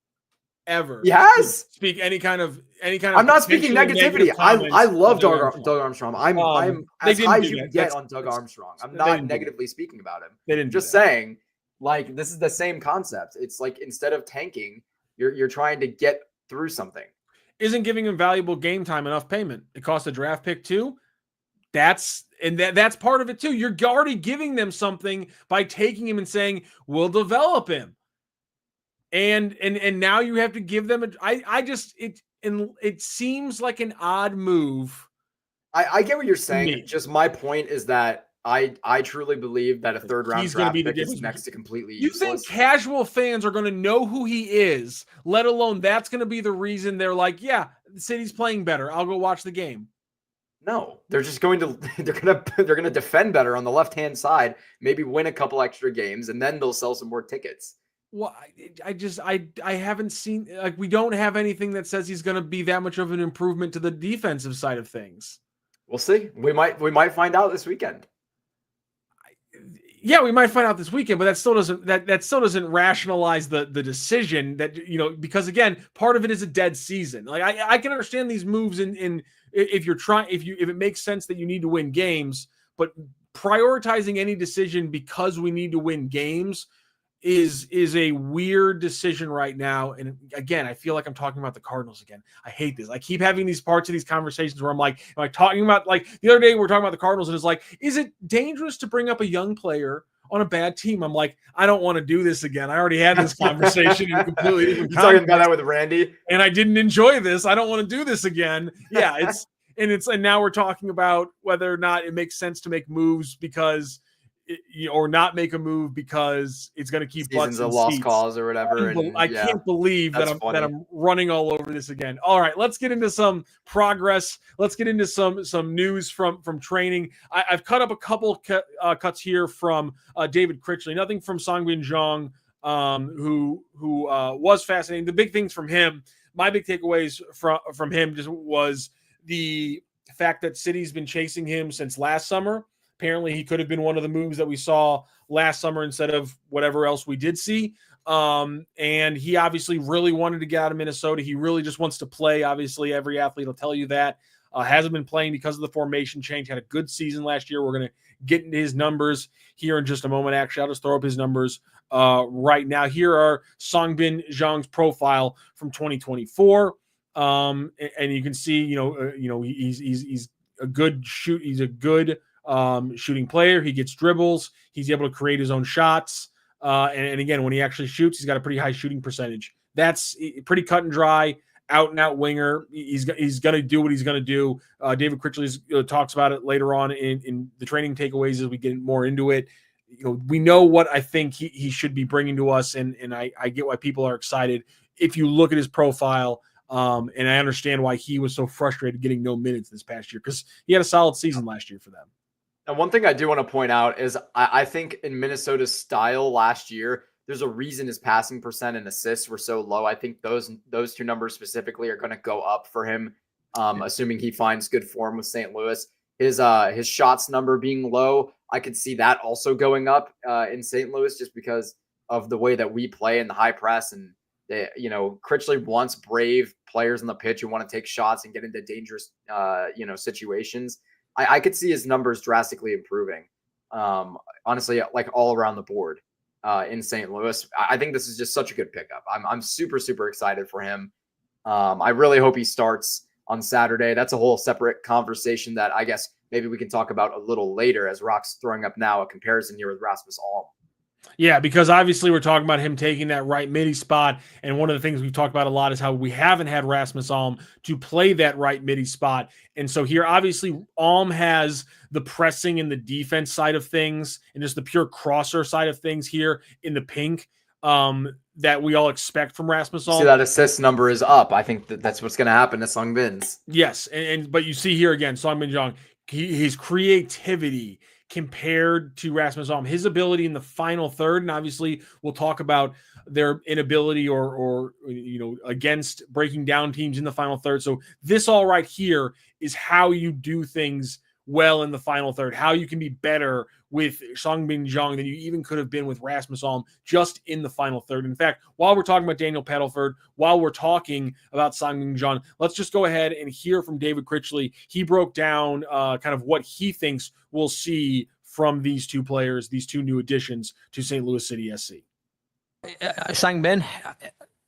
yes speak any kind of I'm not speaking negativity. I love Doug Armstrong. I'm as high as you can get on Doug Armstrong. I'm not negatively speaking about him. They didn't just saying, like, this is the same concept. It's like instead of tanking, you're trying to get through something. Isn't giving him valuable game time enough payment? It costs a draft pick too. That's part of it too. You're already giving them something by taking him and saying, we'll develop him. And now you have to give them it seems like an odd move. I get what you're saying. Just my point is that I truly believe that a 3rd round draft pick is next to completely useless. You think casual fans are going to know who he is, let alone that's going to be the reason they're like, yeah, the city's playing better. I'll go watch the game. No, they're just going to defend better on the left-hand side, maybe win a couple extra games, and then they'll sell some more tickets. Well, I haven't seen, like, we don't have anything that says he's going to be that much of an improvement to the defensive side of things. We'll see. We might find out this weekend. Yeah, we might find out this weekend, but that still doesn't rationalize the decision that, because again, part of it is a dead season. Like I can understand these moves in if it makes sense that you need to win games, but prioritizing any decision because we need to win games is a weird decision right now. And again, I feel like I'm talking about the Cardinals again. I hate this. I keep having these parts of these conversations where I'm like, am I talking about, like, the other day we were talking about the Cardinals and it's like, is it dangerous to bring up a young player on a bad team? I'm like, I don't want to do this again. I already had this conversation in completely different context. Talking about that with Randy, and I didn't enjoy this. I don't want to do this again. Yeah, and now we're talking about whether or not it makes sense to make moves because or not make a move because it's going to keep seasons of lost cause or whatever. I can't believe that I'm running all over this again. All right, let's get into some progress. Let's get into some news from training. I've cut up a couple cuts here from David Critchley. Nothing from Songbin Zhang, who was fascinating. The big things from him, my big takeaways from him just was the fact that City's been chasing him since last summer. Apparently, he could have been one of the moves that we saw last summer instead of whatever else we did see. And he obviously really wanted to get out of Minnesota. He really just wants to play. Obviously, every athlete will tell you that. hasn't been playing because of the formation change, had a good season last year. We're going to get into his numbers here in just a moment. Actually, I'll just throw up his numbers right now. Here are Songbin Zhang's profile from 2024. And you can see, he's a good shoot. He's a good shooting player. He gets dribbles. He's able to create his own shots. And again, when he actually shoots, he's got a pretty high shooting percentage. That's pretty cut and dry, out and out winger. He's going to do what he's going to do. David Critchley talks about it later on in the training takeaways as we get more into it. We know what I think he should be bringing to us, and I get why people are excited. If you look at his profile, and I understand why he was so frustrated getting no minutes this past year, because he had a solid season last year for them. And one thing I do want to point out is I think in Minnesota's style last year, there's a reason his passing percent and assists were so low. I think those two numbers specifically are going to go up for him, assuming he finds good form with St. Louis. His shots number being low, I could see that also going up in St. Louis, just because of the way that we play in the high press. And Critchley wants brave players on the pitch who want to take shots and get into dangerous situations. I could see his numbers drastically improving. Honestly, like all around the board in St. Louis. I think this is just such a good pickup. I'm super, super excited for him. I really hope he starts on Saturday. That's a whole separate conversation that I guess maybe we can talk about a little later, as Rock's throwing up now a comparison here with Rasmus Alm. Yeah, because obviously we're talking about him taking that right midi spot, and one of the things we've talked about a lot is how we haven't had Rasmus Alm to play that right midi spot. And so here, obviously, Alm has the pressing and the defense side of things, and just the pure crosser side of things here in the pink that we all expect from Rasmus Alm. See, that assist number is up. I think that's what's going to happen to Songbin's. Yes, but you see here again, Songbin Jong, his creativity compared to Rasmus Alm, his ability in the final third, and obviously we'll talk about their inability or against breaking down teams in the final third. So this all right here is how you do things well in the final third, how you can be better with Songbin Jong than you even could have been with Rasmus Alm just in the final third. In fact, while we're talking about Daniel Pettelford, while we're talking about Songbin Jong, let's just go ahead and hear from David Critchley. He broke down kind of what he thinks we'll see from these two players, these two new additions to St. Louis City SC. Songbin,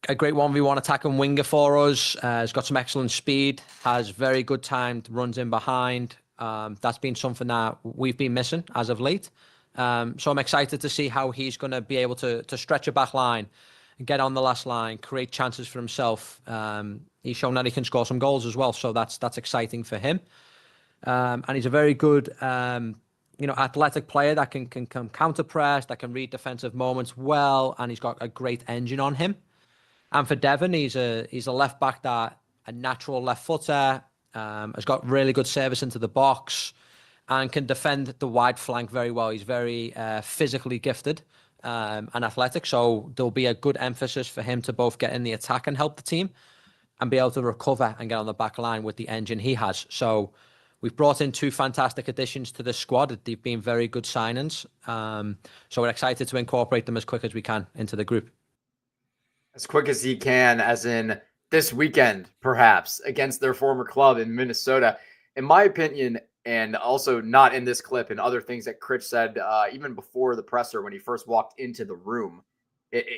a great 1v1 attacking winger for us. Has got some excellent speed, has very good time, runs in behind. That's been something that we've been missing as of late. So I'm excited to see how he's going to be able to stretch a back line, get on the last line, create chances for himself. He's shown that he can score some goals as well, so that's exciting for him. And he's a very good, athletic player that can counter press, that can read defensive moments well, and he's got a great engine on him. And for Devon, he's a left back that a natural left footer. Has got really good service into the box and can defend the wide flank very well. He's very physically gifted and athletic, so there'll be a good emphasis for him to both get in the attack and help the team and be able to recover and get on the back line with the engine he has. So we've brought in two fantastic additions to the squad. They've been very good signings. So we're excited to incorporate them as quick as we can into the group. As quick as he can, as in this weekend, perhaps, against their former club in Minnesota. In my opinion, and also not in this clip and other things that Critch said even before the presser when he first walked into the room,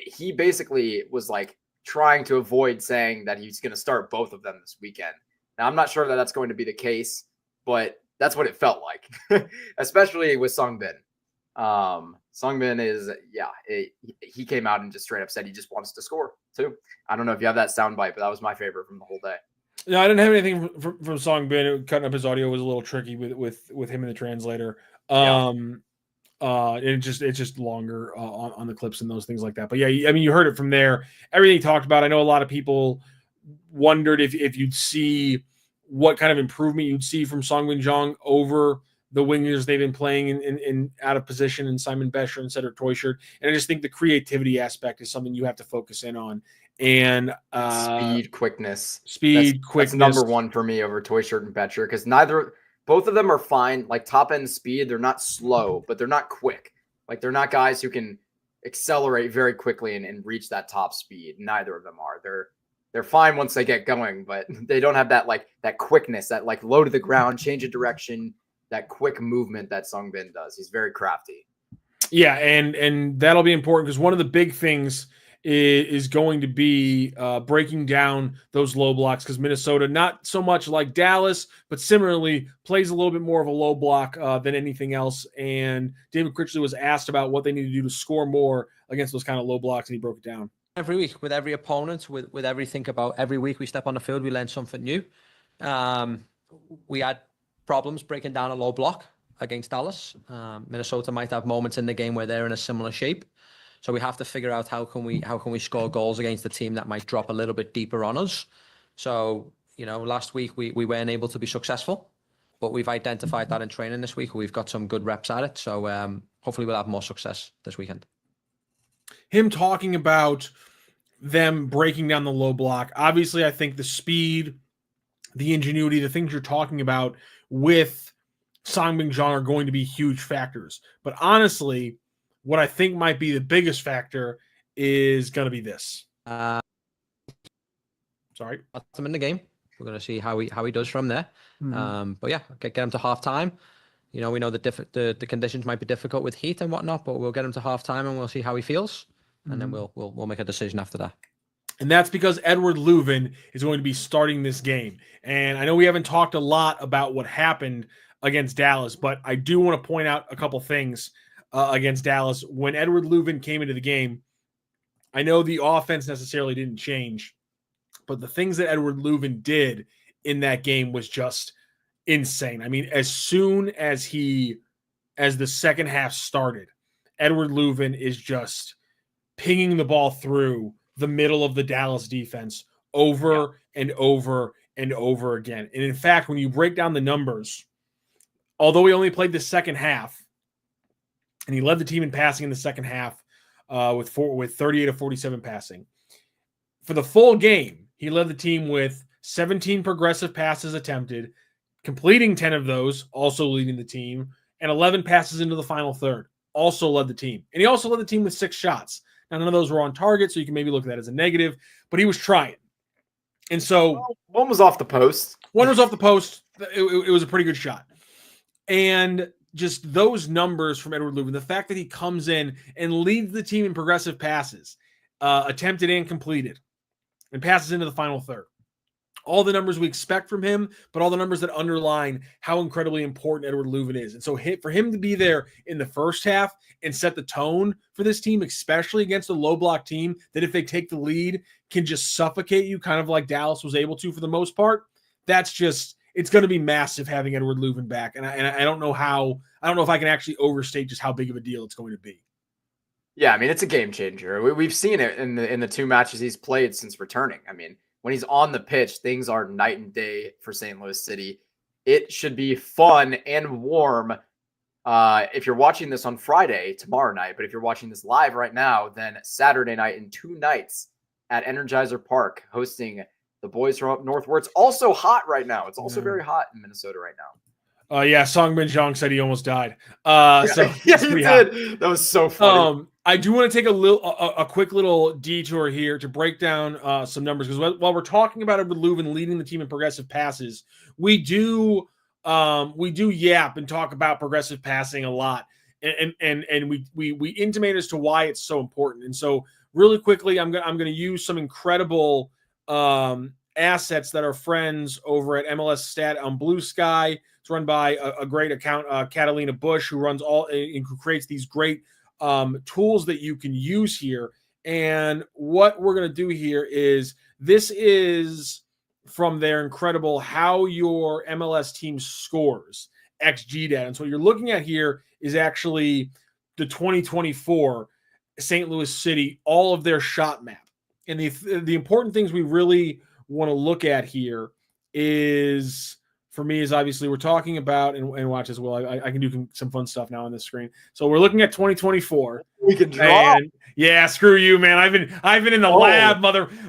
he basically was like trying to avoid saying that he's going to start both of them this weekend. Now, I'm not sure that that's going to be the case, but that's what it felt like, especially with Songbin. Songbin is, he came out and just straight up said he just wants to score too. I don't know if you have that soundbite, but that was my favorite from the whole day. No, I didn't have anything from Songbin. Cutting up his audio was a little tricky with him in the translator. It's just longer on the clips and those things like that. But yeah, I mean, you heard it from there. Everything he talked about. I know a lot of people wondered if you'd see what kind of improvement you'd see from Songbin Jong over the wingers they've been playing in out of position, and Simon Bescher and Cedric Toyshirt. And I just think the creativity aspect is something you have to focus in on. And quickness. That's number one for me over Toyshirt and Betcher, because both of them are fine. Like top end speed, they're not slow, but they're not quick. Like they're not guys who can accelerate very quickly and reach that top speed. Neither of them are. they're fine once they get going, but they don't have that that quickness, that low to the ground, change of direction, that quick movement that Sungbin does. He's very crafty. Yeah, and that'll be important because one of the big things is going to be breaking down those low blocks, because Minnesota, not so much like Dallas, but similarly plays a little bit more of a low block than anything else. And David Critchley was asked about what they need to do to score more against those kind of low blocks, and he broke it down. Every week, with every opponent, with everything about every week we step on the field, we learn something new. We had problems breaking down a low block against Dallas. Minnesota might have moments in the game where they're in a similar shape. So we have to figure out how can we score goals against a team that might drop a little bit deeper on us. So, last week we weren't able to be successful, but we've identified that in training this week. We've got some good reps at it. So hopefully we'll have more success this weekend. Him talking about them breaking down the low block. Obviously, I think the speed, the ingenuity, the things you're talking about with Songbin Jung are going to be huge factors. But honestly, what I think might be the biggest factor is going to be this. Sorry. That's him in the game. We're going to see how he does from there. Mm-hmm. But yeah, get him to halftime. We know the conditions might be difficult with heat and whatnot, but we'll get him to halftime and we'll see how he feels. And then we'll make a decision after that. And that's because Edward Leuven is going to be starting this game. And I know we haven't talked a lot about what happened against Dallas, but I do want to point out a couple things against Dallas. When Edward Leuven came into the game, I know the offense necessarily didn't change, but the things that Edward Leuven did in that game was just insane. I mean, as soon as the second half started, Edward Leuven is just pinging the ball through the middle of the Dallas defense over and over and over again. And in fact, when you break down the numbers, although he only played the second half, and he led the team in passing in the second half with 38 of 47 passing. For the full game, he led the team with 17 progressive passes attempted, completing 10 of those, also leading the team, and 11 passes into the final third, also led the team. And he also led the team with 6 shots. Now, none of those were on target, so you can maybe look at that as a negative, but he was trying. And so one was off the post. One was off the post. It was a pretty good shot. And just those numbers from Edward Leuven, the fact that he comes in and leads the team in progressive passes, attempted and completed, and passes into the final third. All the numbers we expect from him, but all the numbers that underline how incredibly important Edward Leuven is. And so for him to be there in the first half and set the tone for this team, especially against a low block team that if they take the lead can just suffocate you, kind of like Dallas was able to for the most part, it's going to be massive having Edward Leuven back. And I don't know if I can actually overstate just how big of a deal it's going to be. Yeah, I mean, it's a game changer. We've seen it in the 2 matches he's played since returning. I mean, when he's on the pitch, things are night and day for St. Louis City. It should be fun and warm. If you're watching this on Friday, tomorrow night, but if you're watching this live right now, then Saturday night in 2 nights at Energizer Park, hosting the boys from up north, where it's also hot right now. It's also very hot in Minnesota right now. Yeah, Songbin Jung said he almost died. Yeah, he did. That was so funny. I do want to take a quick little detour here to break down some numbers, because while we're talking about Edward Leuven leading the team in progressive passes, we do yap and talk about progressive passing a lot, and we intimate as to why it's so important. And so really quickly, I'm gonna use some incredible assets that are friends over at MLS Stat on Blue Sky. It's run by a great account, Catalina Bush, who runs who creates these great tools that you can use here. And what we're going to do here is, this is from their incredible how your MLS team scores XG data. And so what you're looking at here is actually the 2024 St. Louis City, all of their shot map. And the important things we really want to look at here is, for me, is obviously we're talking about, and watch as well. I can do some fun stuff now on this screen. So we're looking at 2024. We can draw. And yeah, screw you, man. I've been in the lab,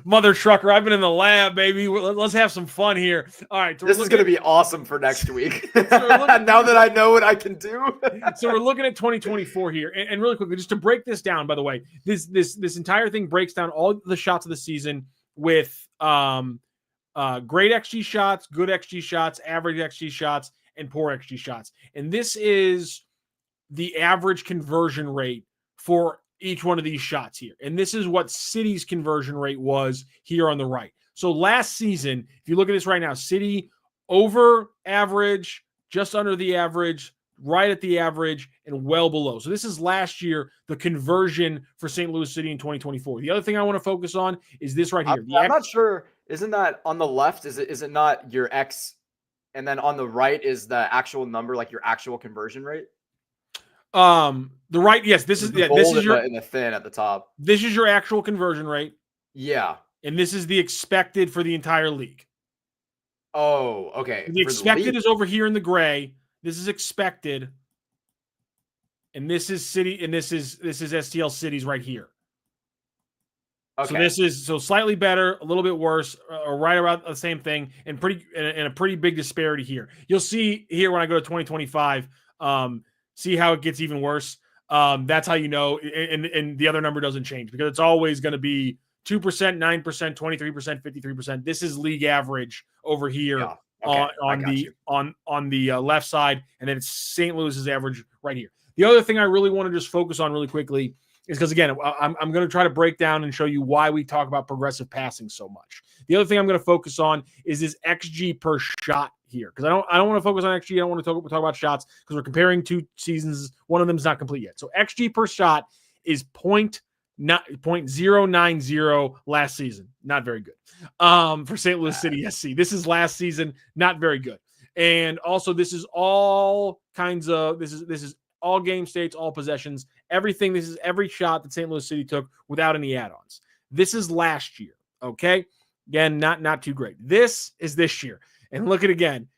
mother trucker. I've been in the lab, baby. Let's have some fun here. All right. So this is going to be awesome for next week. So now that I know what I can do. So we're looking at 2024 here, and really quickly, just to break this down. By the way, this entire thing breaks down all the shots of the season with great XG shots, good XG shots, average XG shots, and poor XG shots. And this is the average conversion rate for each one of these shots here. And this is what City's conversion rate was here on the right. So last season, if you look at this right now, City over average, just under the average, right at the average, and well below. So this is last year, the conversion for St. Louis City in 2024. The other thing I want to focus on is this right here. I'm not sure. Isn't that on the left? Is it not your X? And then on the right is the actual number, like your actual conversion rate? The right, yes, this is your in the thin at the top. This is your actual conversion rate. Yeah. And this is the expected for the entire league. Oh, okay. The expected is over here in the gray. This is expected. And this is City, and this is STL Cities right here. Okay. So this is slightly better, a little bit worse, or right around the same thing, and a pretty big disparity here. You'll see here when I go to 2025, see how it gets even worse. That's how you know, and the other number doesn't change because it's always going to be 2%, 9%, 23%, 53%. This is league average over here. Yeah. Okay. on the left side, and then it's St. Louis's average right here. The other thing I really want to just focus on really quickly is because, again, I'm going to try to break down and show you why we talk about progressive passing so much. The other thing I'm going to focus on is this XG per shot here, because I don't want to focus on XG. I don't want to talk about shots because we're comparing two seasons. One of them is not complete yet. So XG per shot is 0.090 last season. Not very good. For St. Louis City SC. This is last season, not very good. And also this is all kinds of this is all game states, all possessions, everything. This is every shot that St. Louis City took without any add-ons. This is last year. Okay. Again, not too great. This is this year. And look at again.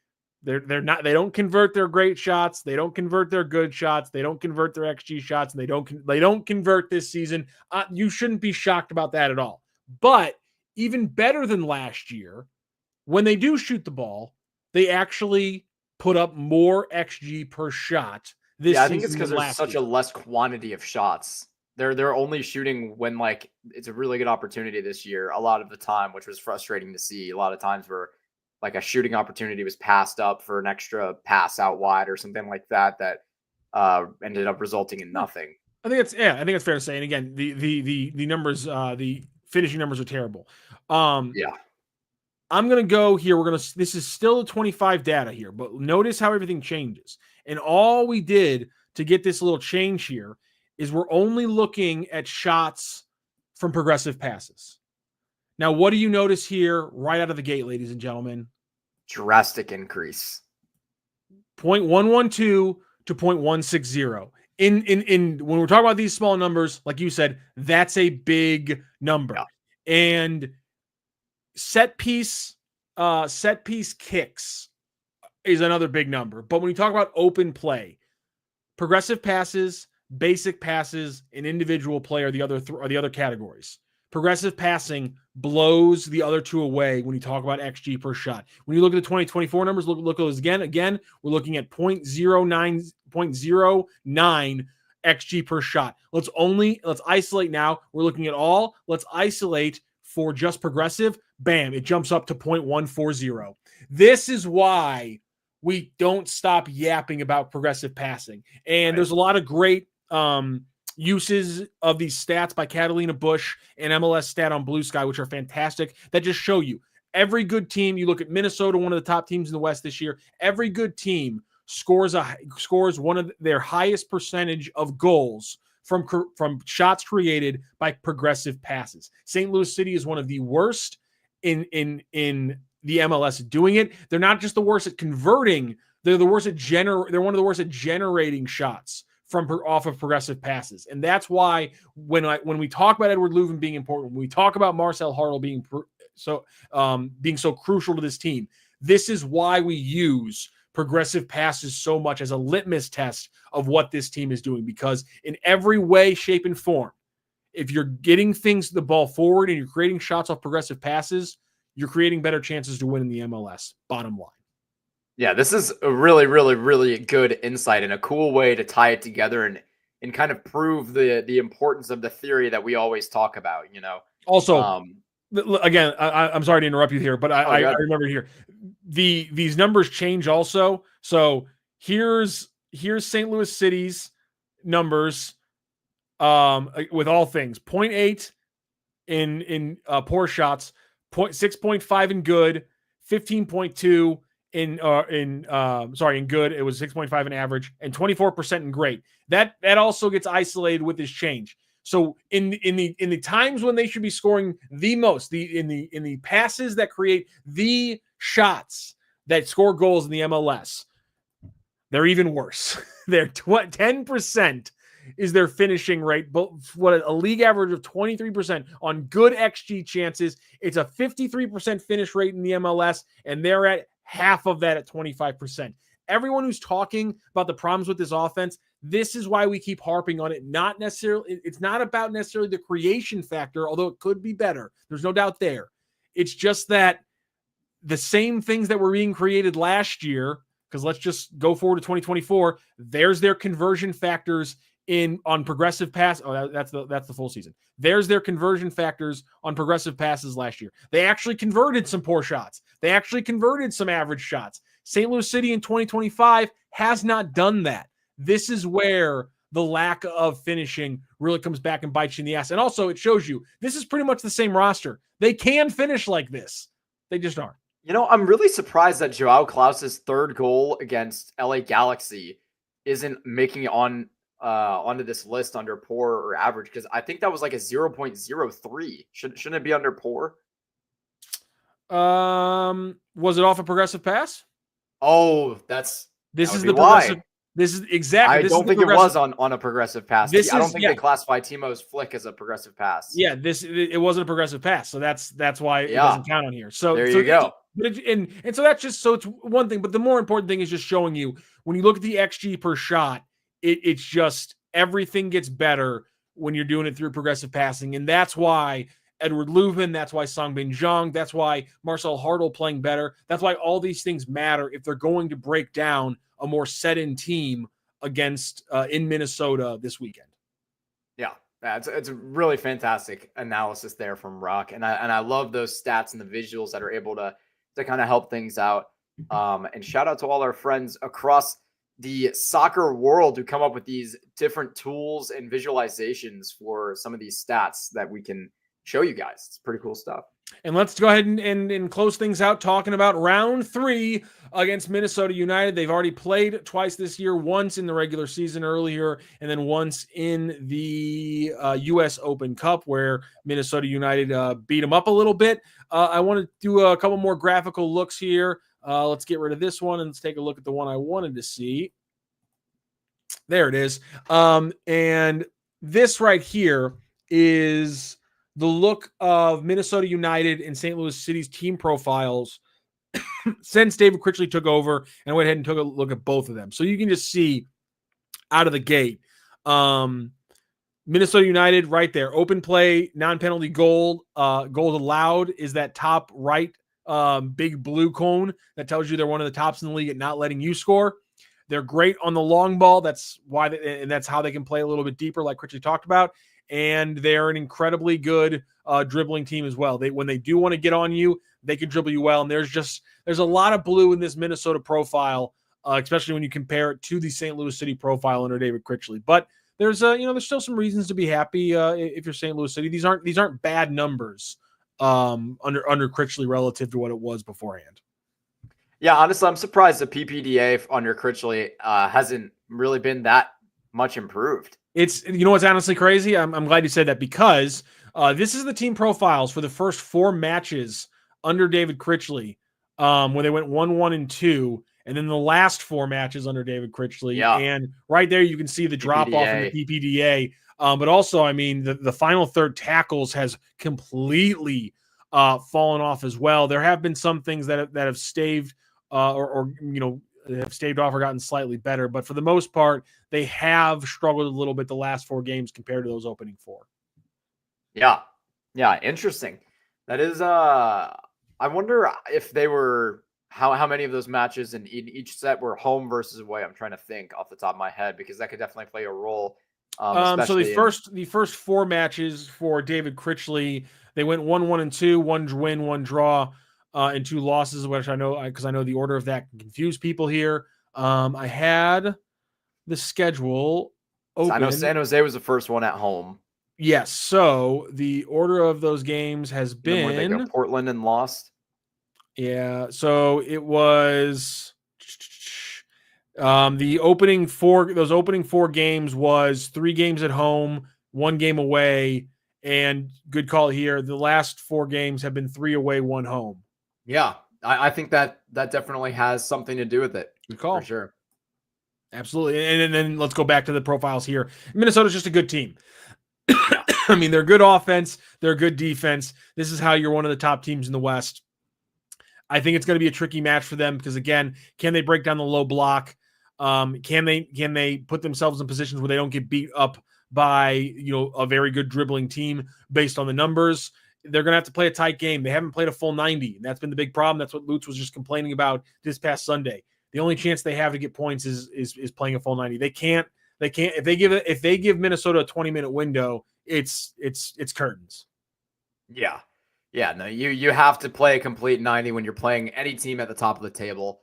They don't convert their great shots. They don't convert their good shots. They don't convert their XG shots, and they don't convert this season. You shouldn't be shocked about that at all. But even better than last year, when they do shoot the ball, they actually put up more XG per shot this season. I think it's because there's such a less quantity of shots. They're only shooting when like it's a really good opportunity this year. A lot of the time, which was frustrating to see. A lot of times where like a shooting opportunity was passed up for an extra pass out wide or something like that ended up resulting in nothing. I think it's fair to say. And again, the numbers, the finishing numbers are terrible. Yeah. I'm gonna go here. This is still the 25 data here, but notice how everything changes. And all we did to get this little change here is we're only looking at shots from progressive passes. Now, what do you notice here right out of the gate, ladies and gentlemen? Drastic increase. 0.112 to 0.160. In when we're talking about these small numbers, like you said, that's a big number. Yeah. And set piece kicks is another big number. But when you talk about open play, progressive passes, basic passes, and individual play are the other categories. Progressive passing blows the other two away when you talk about XG per shot. When you look at the 2024 numbers, look at those again. Again, we're looking at 0.09 XG per shot. Let's isolate now. We're looking at all. Let's isolate for just progressive. Bam, it jumps up to 0.140. This is why we don't stop yapping about progressive passing. And There's a lot of great uses of these stats by Catalina Bush and MLS Stat on Blue Sky, which are fantastic, that just show you every good team. You look at Minnesota, one of the top teams in the West this year. Every good team scores one of their highest percentage of goals from shots created by progressive passes. St. Louis City is one of the worst in the MLS doing it. They're not just the worst at converting; they're the worst at they're one of the worst at generating shots off of progressive passes. And that's why when we talk about Edward Leuven being important, when we talk about Marcel Hartl being so crucial to this team, this is why we use progressive passes so much as a litmus test of what this team is doing. Because in every way, shape, and form, if you're getting the ball forward and you're creating shots off progressive passes, you're creating better chances to win in the MLS, bottom line. Yeah, this is a really, really, really good insight and a cool way to tie it together and kind of prove the importance of the theory that we always talk about, you know. Also, Again, I'm sorry to interrupt you here, but I remember here these numbers change also. So here's St. Louis City's numbers with all things: 0.8 in poor shots, 6.5 in good, 15.2 in good. It was 6.5 in average and 24% in great. That also gets isolated with this change. So in the times when they should be scoring the most, in the passes that create the shots that score goals in the MLS, they're even worse. They're 10% is their finishing rate, but what a league average of 23% on good XG chances. It's a 53% finish rate in the MLS, and they're at half of that at 25%. Everyone who's talking about the problems with this offense, this is why we keep harping on it. It's not about necessarily the creation factor, although it could be better. There's no doubt there. It's just that the same things that were being created last year, because let's just go forward to 2024, there's their conversion factors on progressive pass. Oh, that's the full season. There's their conversion factors on progressive passes last year. They actually converted some poor shots. They actually converted some average shots. St. Louis City in 2025 has not done that. This is where the lack of finishing really comes back and bites you in the ass. And also it shows you this is pretty much the same roster. They can finish like this. They just aren't. You know, I'm really surprised that Joao Klauss's third goal against LA Galaxy isn't making it onto this list under poor or average, because I think that was like a 0.03. Shouldn't it be under poor? Was it off a progressive pass? Oh, this is the progressive. This is exactly. I don't think it was on a progressive pass. I don't think they classify Timo's flick as a progressive pass. Yeah, it wasn't a progressive pass, so that's why it doesn't count on here. So there you go. And so that's just so it's one thing, but the more important thing is just showing you when you look at the XG per shot, it's just everything gets better when you're doing it through progressive passing, and that's why Edward Leuven, that's why Songbin Zhang, that's why Marcel Hartl playing better. That's why all these things matter if they're going to break down a more set-in team against in Minnesota this weekend. Yeah, it's a really fantastic analysis there from Rock, and I love those stats and the visuals that are able to kind of help things out. And shout out to all our friends across the soccer world who come up with these different tools and visualizations for some of these stats that we can show you guys. It's pretty cool stuff. And let's go ahead and close things out talking about round 3 against Minnesota United. They've already played twice this year, once in the regular season earlier, and then once in the U.S. Open Cup, where Minnesota United beat them up a little bit. I want to do a couple more graphical looks here. Let's get rid of this one and let's take a look at the one I wanted to see. There it is. And this right here is the look of Minnesota United and St. Louis City's team profiles since David Critchley took over, and I went ahead and took a look at both of them. So you can just see out of the gate, Minnesota United right there, open play, non-penalty goal, goals allowed is that top right big blue cone that tells you they're one of the tops in the league at not letting you score. They're great on the long ball. That's why, and that's how they can play a little bit deeper, like Critchley talked about. And they're an incredibly good dribbling team as well. When they do want to get on you, they can dribble you well. And there's a lot of blue in this Minnesota profile, especially when you compare it to the St. Louis City profile under David Critchley. But there's still some reasons to be happy if you're St. Louis City. These aren't bad numbers under Critchley relative to what it was beforehand. Yeah, honestly, I'm surprised the PPDA under Critchley hasn't really been that much improved. It's, what's honestly crazy? I'm glad you said that, because this is the team profiles for the first 4 matches under David Critchley, where they went 1-1-2, and then the last 4 matches under David Critchley. Yeah. And right there, you can see the drop off in the PPDA. But also, I mean, the final third tackles has completely fallen off as well. There have been some things that have staved have staved off or gotten slightly better, but for the most part, they have struggled a little bit the last 4 games compared to those opening 4. Yeah, interesting. That is, I wonder if they were how many of those matches in each set were home versus away. I'm trying to think off the top of my head, because that could definitely play a role. So the first 4 matches for David Critchley, They went 1-1-2, 1 win, 1 draw, and 2 losses, which I know because I know the order of that can confuse people here. I had the schedule open. I know San Jose was the first one at home. Yes. So the order of those games has been where they go Portland and lost. Yeah. So it was the opening 4. Those opening 4 games was 3 games at home, 1 game away, and good call here. The last 4 games have been 3 away, 1 home. Yeah, I think that definitely has something to do with it. Good call. For sure. Absolutely. And then let's go back to the profiles here. Minnesota's just a good team. I mean, they're good offense. They're good defense. This is how you're one of the top teams in the West. I think it's going to be a tricky match for them because, again, can they break down the low block? Can they put themselves in positions where they don't get beat up by a very good dribbling team based on the numbers? They're going to have to play a tight game. They haven't played a full 90, and that's been the big problem. That's what Lutz was just complaining about this past Sunday. The only chance they have to get points is playing a full 90. They can't if they give Minnesota a 20-minute window, it's curtains. Yeah. Yeah, no, you have to play a complete 90 when you're playing any team at the top of the table.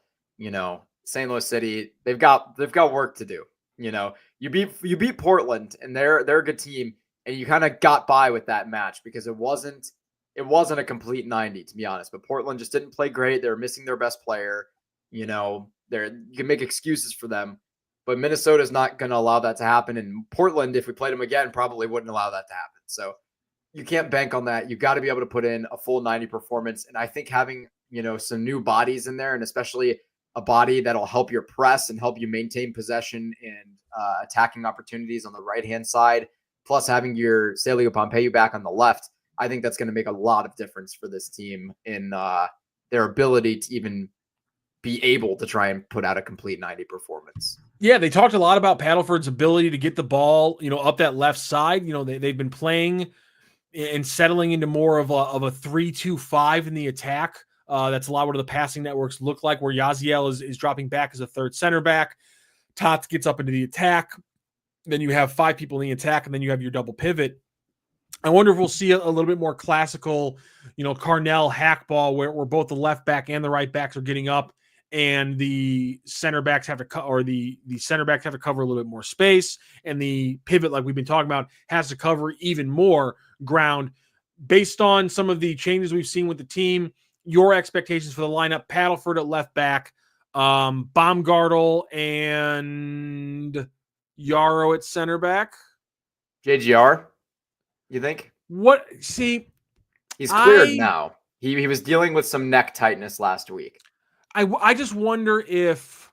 St. Louis City, they've got work to do. You beat Portland, and they're a good team, and you kind of got by with that match because it wasn't a complete 90, to be honest. But Portland just didn't play great. They were missing their best player. You can make excuses for them, but Minnesota's not going to allow that to happen. And Portland, if we played them again, probably wouldn't allow that to happen. So you can't bank on that. You've got to be able to put in a full 90 performance. And I think having, some new bodies in there, and especially a body that'll help your press and help you maintain possession and attacking opportunities on the right-hand side, plus having your Celio Pompeu back on the left, I think that's going to make a lot of difference for this team in their ability to even be able to try and put out a complete 90 performance. Yeah, they talked a lot about Paddleford's ability to get the ball, up that left side. They've been playing and settling into more of a 3-2-5 in the attack. That's a lot what the passing networks look like, where Yaziel is dropping back as a third center back. Tots gets up into the attack. Then you have 5 people in the attack, and then you have your double pivot. I wonder if we'll see a little bit more classical, Carnell hack ball where both the left back and the right backs are getting up, and the center backs have to the center backs have to cover a little bit more space, and the pivot, like we've been talking about, has to cover even more ground. Based on some of the changes we've seen with the team, your expectations for the lineup: Paddleford at left back, Baumgartel and Yarrow at center back. JGR, you think? What? See, he's cleared now. He was dealing with some neck tightness last week. I just wonder if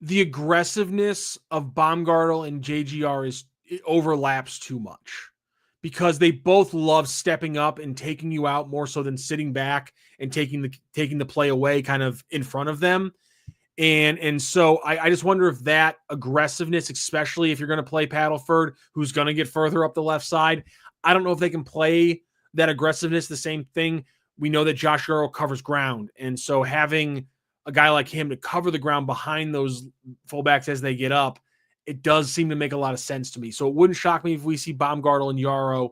the aggressiveness of Baumgartel and JGR it overlaps too much, because they both love stepping up and taking you out more so than sitting back and taking the play away kind of in front of them. And so I just wonder if that aggressiveness, especially if you're going to play Paddleford, who's going to get further up the left side, I don't know if they can play that aggressiveness. The same thing. We know that Josh Yarrow covers ground. And so having a guy like him to cover the ground behind those fullbacks as they get up, it does seem to make a lot of sense to me. So it wouldn't shock me if we see Baumgartel and Yarrow,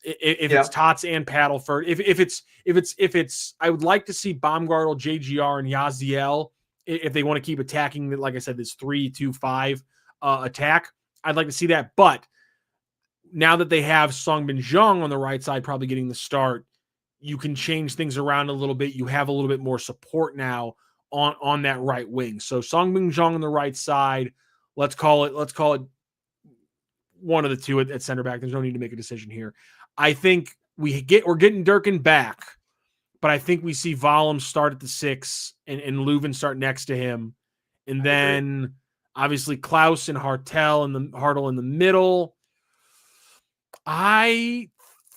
if it's Tots and Paddleford. If it's, I would like to see Baumgartel, JGR, and Yaziel if they want to keep attacking, like I said, this 3-2-5 attack. I'd like to see that. But now that they have Songbin Jung on the right side, probably getting the start, you can change things around a little bit. You have a little bit more support now on that right wing. So Songbin Jung on the right side. Let's call it one of the two at center back. There's no need to make a decision here. I think we're getting Durkin back, but I think we see Vollum start at the 6 and Leuven start next to him. And then obviously Klauss and Hartel in the middle. I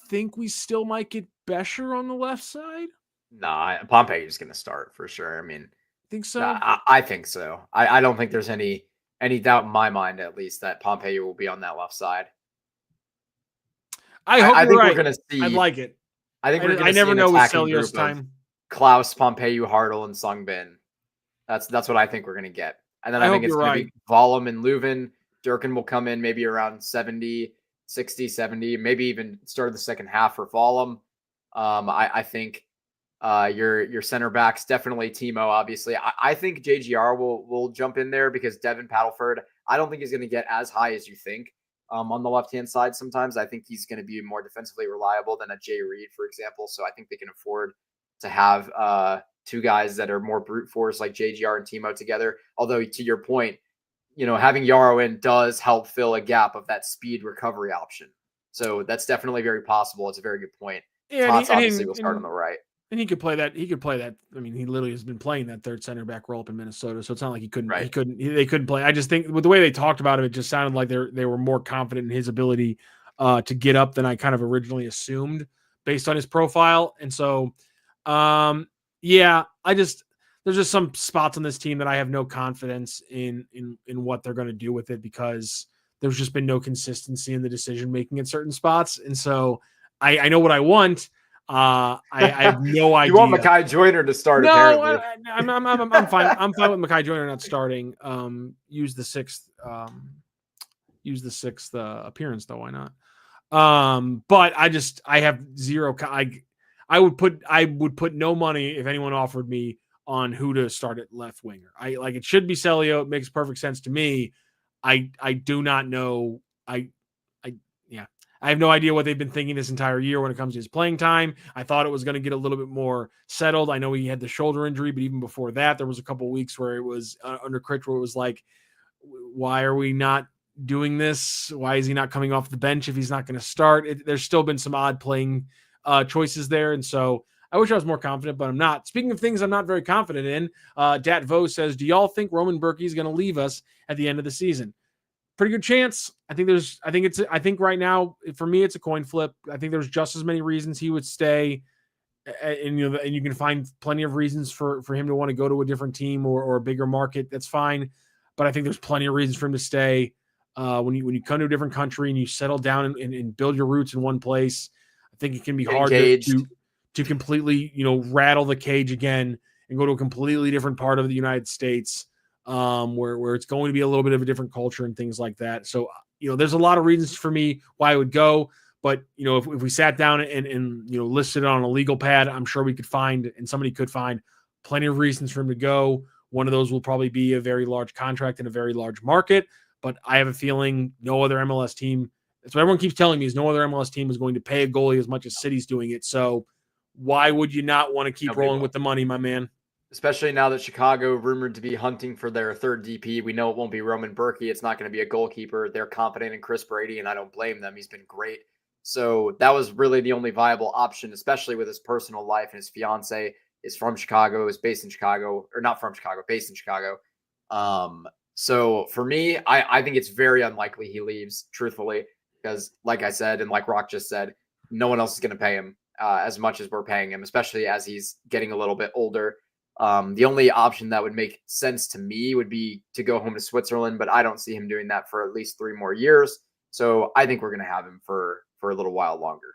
think we still might get Bescher on the left side. No, Pompey is going to start for sure. I mean, think so. I think so. I don't think there's any doubt in my mind, at least, that Pompey will be on that left side. I hope you're right. We're going to see. I like it. I think we're going to see. I never know with Celio's time. Klauss, Pompeu, Hartel, and Songbin. That's what I think we're going to get. And then I think it's going to be Vollum and Leuven. Durkin will come in maybe around 60, 70, maybe even start of the second half for Vollum. I think your center backs, definitely Timo, obviously. I think JGR will jump in there because Devin Paddleford, I don't think he's going to get as high as you think on the left-hand side sometimes. I think he's going to be more defensively reliable than a Jay Reed, for example. So I think they can afford to have two guys that are more brute force like JGR and Timo together. Although, to your point, having Yarrow in does help fill a gap of that speed recovery option. So that's definitely very possible. It's a very good point. Yeah, Tots obviously will start on the right. And he could play that. He could play that. I mean, he literally has been playing that third center back role up in Minnesota. So it's not like he couldn't. Right. They couldn't play. I just think with the way they talked about him, it just sounded like they were more confident in his ability to get up than I kind of originally assumed based on his profile. And so, yeah, there's just some spots on this team that I have no confidence in what they're going to do with it because there's just been no consistency in the decision making at certain spots. And so I know what I want. I have no idea. You want Mekhi Joyner to start? No, apparently. I'm fine. I'm fine with Mekhi Joyner not starting. Use the sixth appearance though. Why not? But I have zero. I would put no money if anyone offered me on who to start at left winger. It should be Celio. It makes perfect sense to me. I do not know. I have no idea what they've been thinking this entire year when it comes to his playing time. I thought it was going to get a little bit more settled. I know he had the shoulder injury, but even before that, there was a couple of weeks where it was under Critch where it was like, why are we not doing this? Why is he not coming off the bench if he's not going to start? There's still been some odd playing choices there. And so I wish I was more confident, but I'm not. Speaking of things I'm not very confident in, Dat Vo says, do y'all think Roman Berkey is going to leave us at the end of the season? Pretty good chance. I think right now for me it's a coin flip. I think there's just as many reasons he would stay, and you can find plenty of reasons for him to want to go to a different team or a bigger market. That's fine, but I think there's plenty of reasons for him to stay. When you come to a different country and you settle down and build your roots in one place, I think it can be hard to completely rattle the cage again and go to a completely different part of the United States. Where it's going to be a little bit of a different culture and things like that. So, there's a lot of reasons for me why I would go, but if we sat down and listed it on a legal pad, I'm sure we could find, and somebody could find plenty of reasons for him to go. One of those will probably be a very large contract in a very large market, but I have a feeling no other MLS team, that's what everyone keeps telling me, is no other MLS team is going to pay a goalie as much as City's doing it. So why would you not want to keep rolling with the money, my man? Especially now that Chicago rumored to be hunting for their third DP. We know it won't be Roman Berkey. It's not going to be a goalkeeper. They're confident in Chris Brady, and I don't blame them. He's been great. So that was really the only viable option, especially with his personal life. And his fiance is from Chicago, is based in Chicago, or not from Chicago, based in Chicago. So for me, I think it's very unlikely he leaves, truthfully, because like I said, and like Rock just said, no one else is going to pay him as much as we're paying him, especially as he's getting a little bit older. The only option that would make sense to me would be to go home to Switzerland, but I don't see him doing that for at least 3 more years. So I think we're going to have him for a little while longer.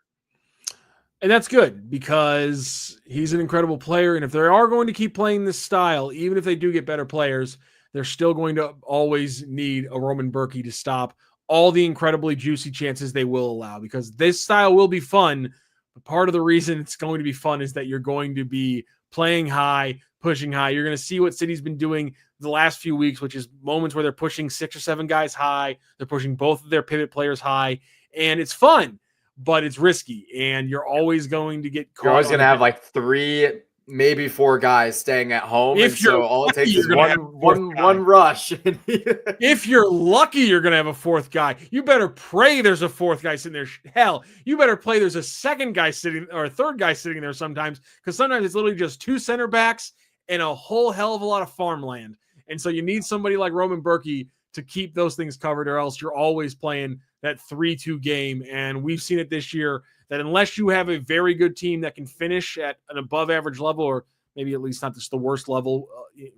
And that's good because he's an incredible player. And if they are going to keep playing this style, even if they do get better players, they're still going to always need a Roman Berkey to stop all the incredibly juicy chances they will allow, because this style will be fun. But part of the reason it's going to be fun is that you're going to be playing high, pushing high. You're going to see what City's been doing the last few weeks, which is moments where they're pushing 6 or 7 guys high. They're pushing both of their pivot players high, and it's fun, but it's risky. And you're always going to get caught. You're always going to have like 3, maybe 4 guys staying at home. If so all it takes is one rush. If you're lucky, you're going to have a 4th guy. You better pray there's a 4th guy sitting there. Hell, you better pray there's a 2nd guy sitting or a 3rd guy sitting there sometimes, because sometimes it's literally just 2 center backs and a whole hell of a lot of farmland. And so you need somebody like Roman Berkey to keep those things covered, or else you're always playing that 3-2 game. And we've seen it this year that unless you have a very good team that can finish at an above average level, or maybe at least not just the worst level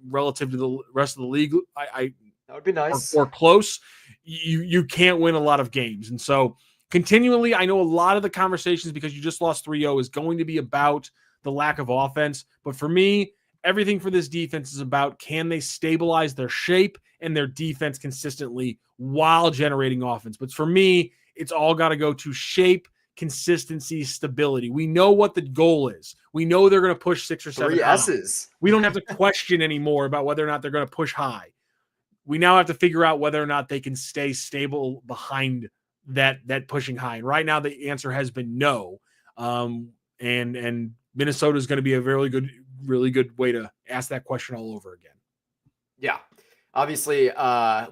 relative to the rest of the league, that would be nice, or close, you can't win a lot of games. And so continually, I know a lot of the conversations, because you just lost 3-0, is going to be about the lack of offense. But for me, everything for this defense is about, can they stabilize their shape and their defense consistently while generating offense? But for me, it's all got to go to shape, consistency, stability. We know what the goal is. We know they're going to push 6 or 7 3 high. S's. We don't have to question anymore about whether or not they're going to push high. We now have to figure out whether or not they can stay stable behind that pushing high. And right now the answer has been no. And Minnesota is going to be a really good way to ask that question all over again. Yeah. Obviously,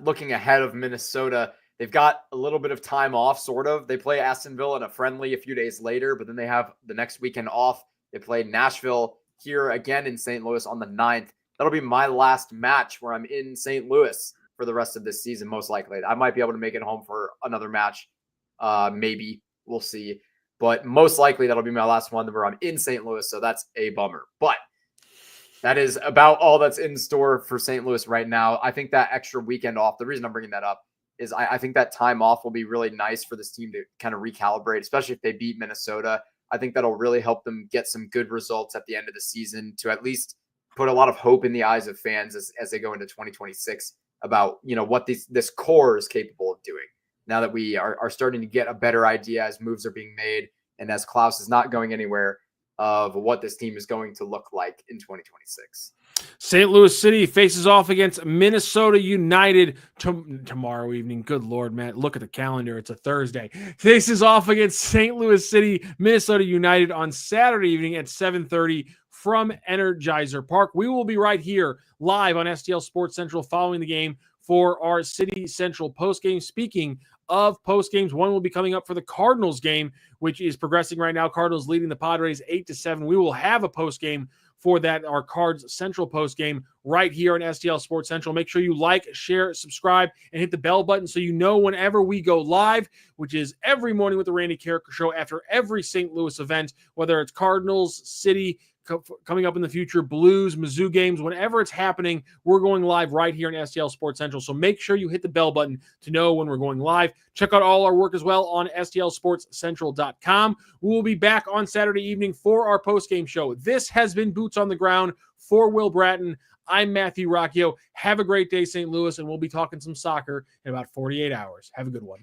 looking ahead of Minnesota, they've got a little bit of time off, sort of. They play Astonville in a friendly a few days later, but then they have the next weekend off. They play Nashville here again in St. Louis on the 9th. That'll be my last match where I'm in St. Louis for the rest of this season, most likely. I might be able to make it home for another match. Maybe. We'll see. But most likely that'll be my last one where I'm in St. Louis, so that's a bummer. But that is about all that's in store for St. Louis right now. I think that extra weekend off, the reason I'm bringing that up is I think that time off will be really nice for this team to kind of recalibrate, especially if they beat Minnesota. I think that'll really help them get some good results at the end of the season to at least put a lot of hope in the eyes of fans as they go into 2026 about, what this core is capable of doing. Now that we are starting to get a better idea as moves are being made and as Klauss is not going anywhere, of what this team is going to look like in 2026. St. Louis City faces off against Minnesota United tomorrow evening. Good Lord, Matt. Look at the calendar. It's a Thursday. Faces off against St. Louis City, Minnesota United on Saturday evening at 7:30 from Energizer Park. We will be right here live on STL Sports Central following the game for our City Central postgame. Speaking of postgames, one will be coming up for the Cardinals game, which is progressing right now. Cardinals leading the Padres 8-7. We will have a postgame for that, our Cards Central postgame right here on STL Sports Central. Make sure you like, share, subscribe, and hit the bell button so you know whenever we go live, which is every morning with the Randy Carricker Show after every St. Louis event, whether it's Cardinals, City, coming up in the future, Blues, Mizzou games, whenever it's happening, we're going live right here on STL Sports Central. So make sure you hit the bell button to know when we're going live. Check out all our work as well on STLSportsCentral.com. We will be back on Saturday evening for our postgame show. This has been Boots on the Ground for Will Bratton. I'm Matthew Rocchio. Have a great day, St. Louis, and we'll be talking some soccer in about 48 hours. Have a good one.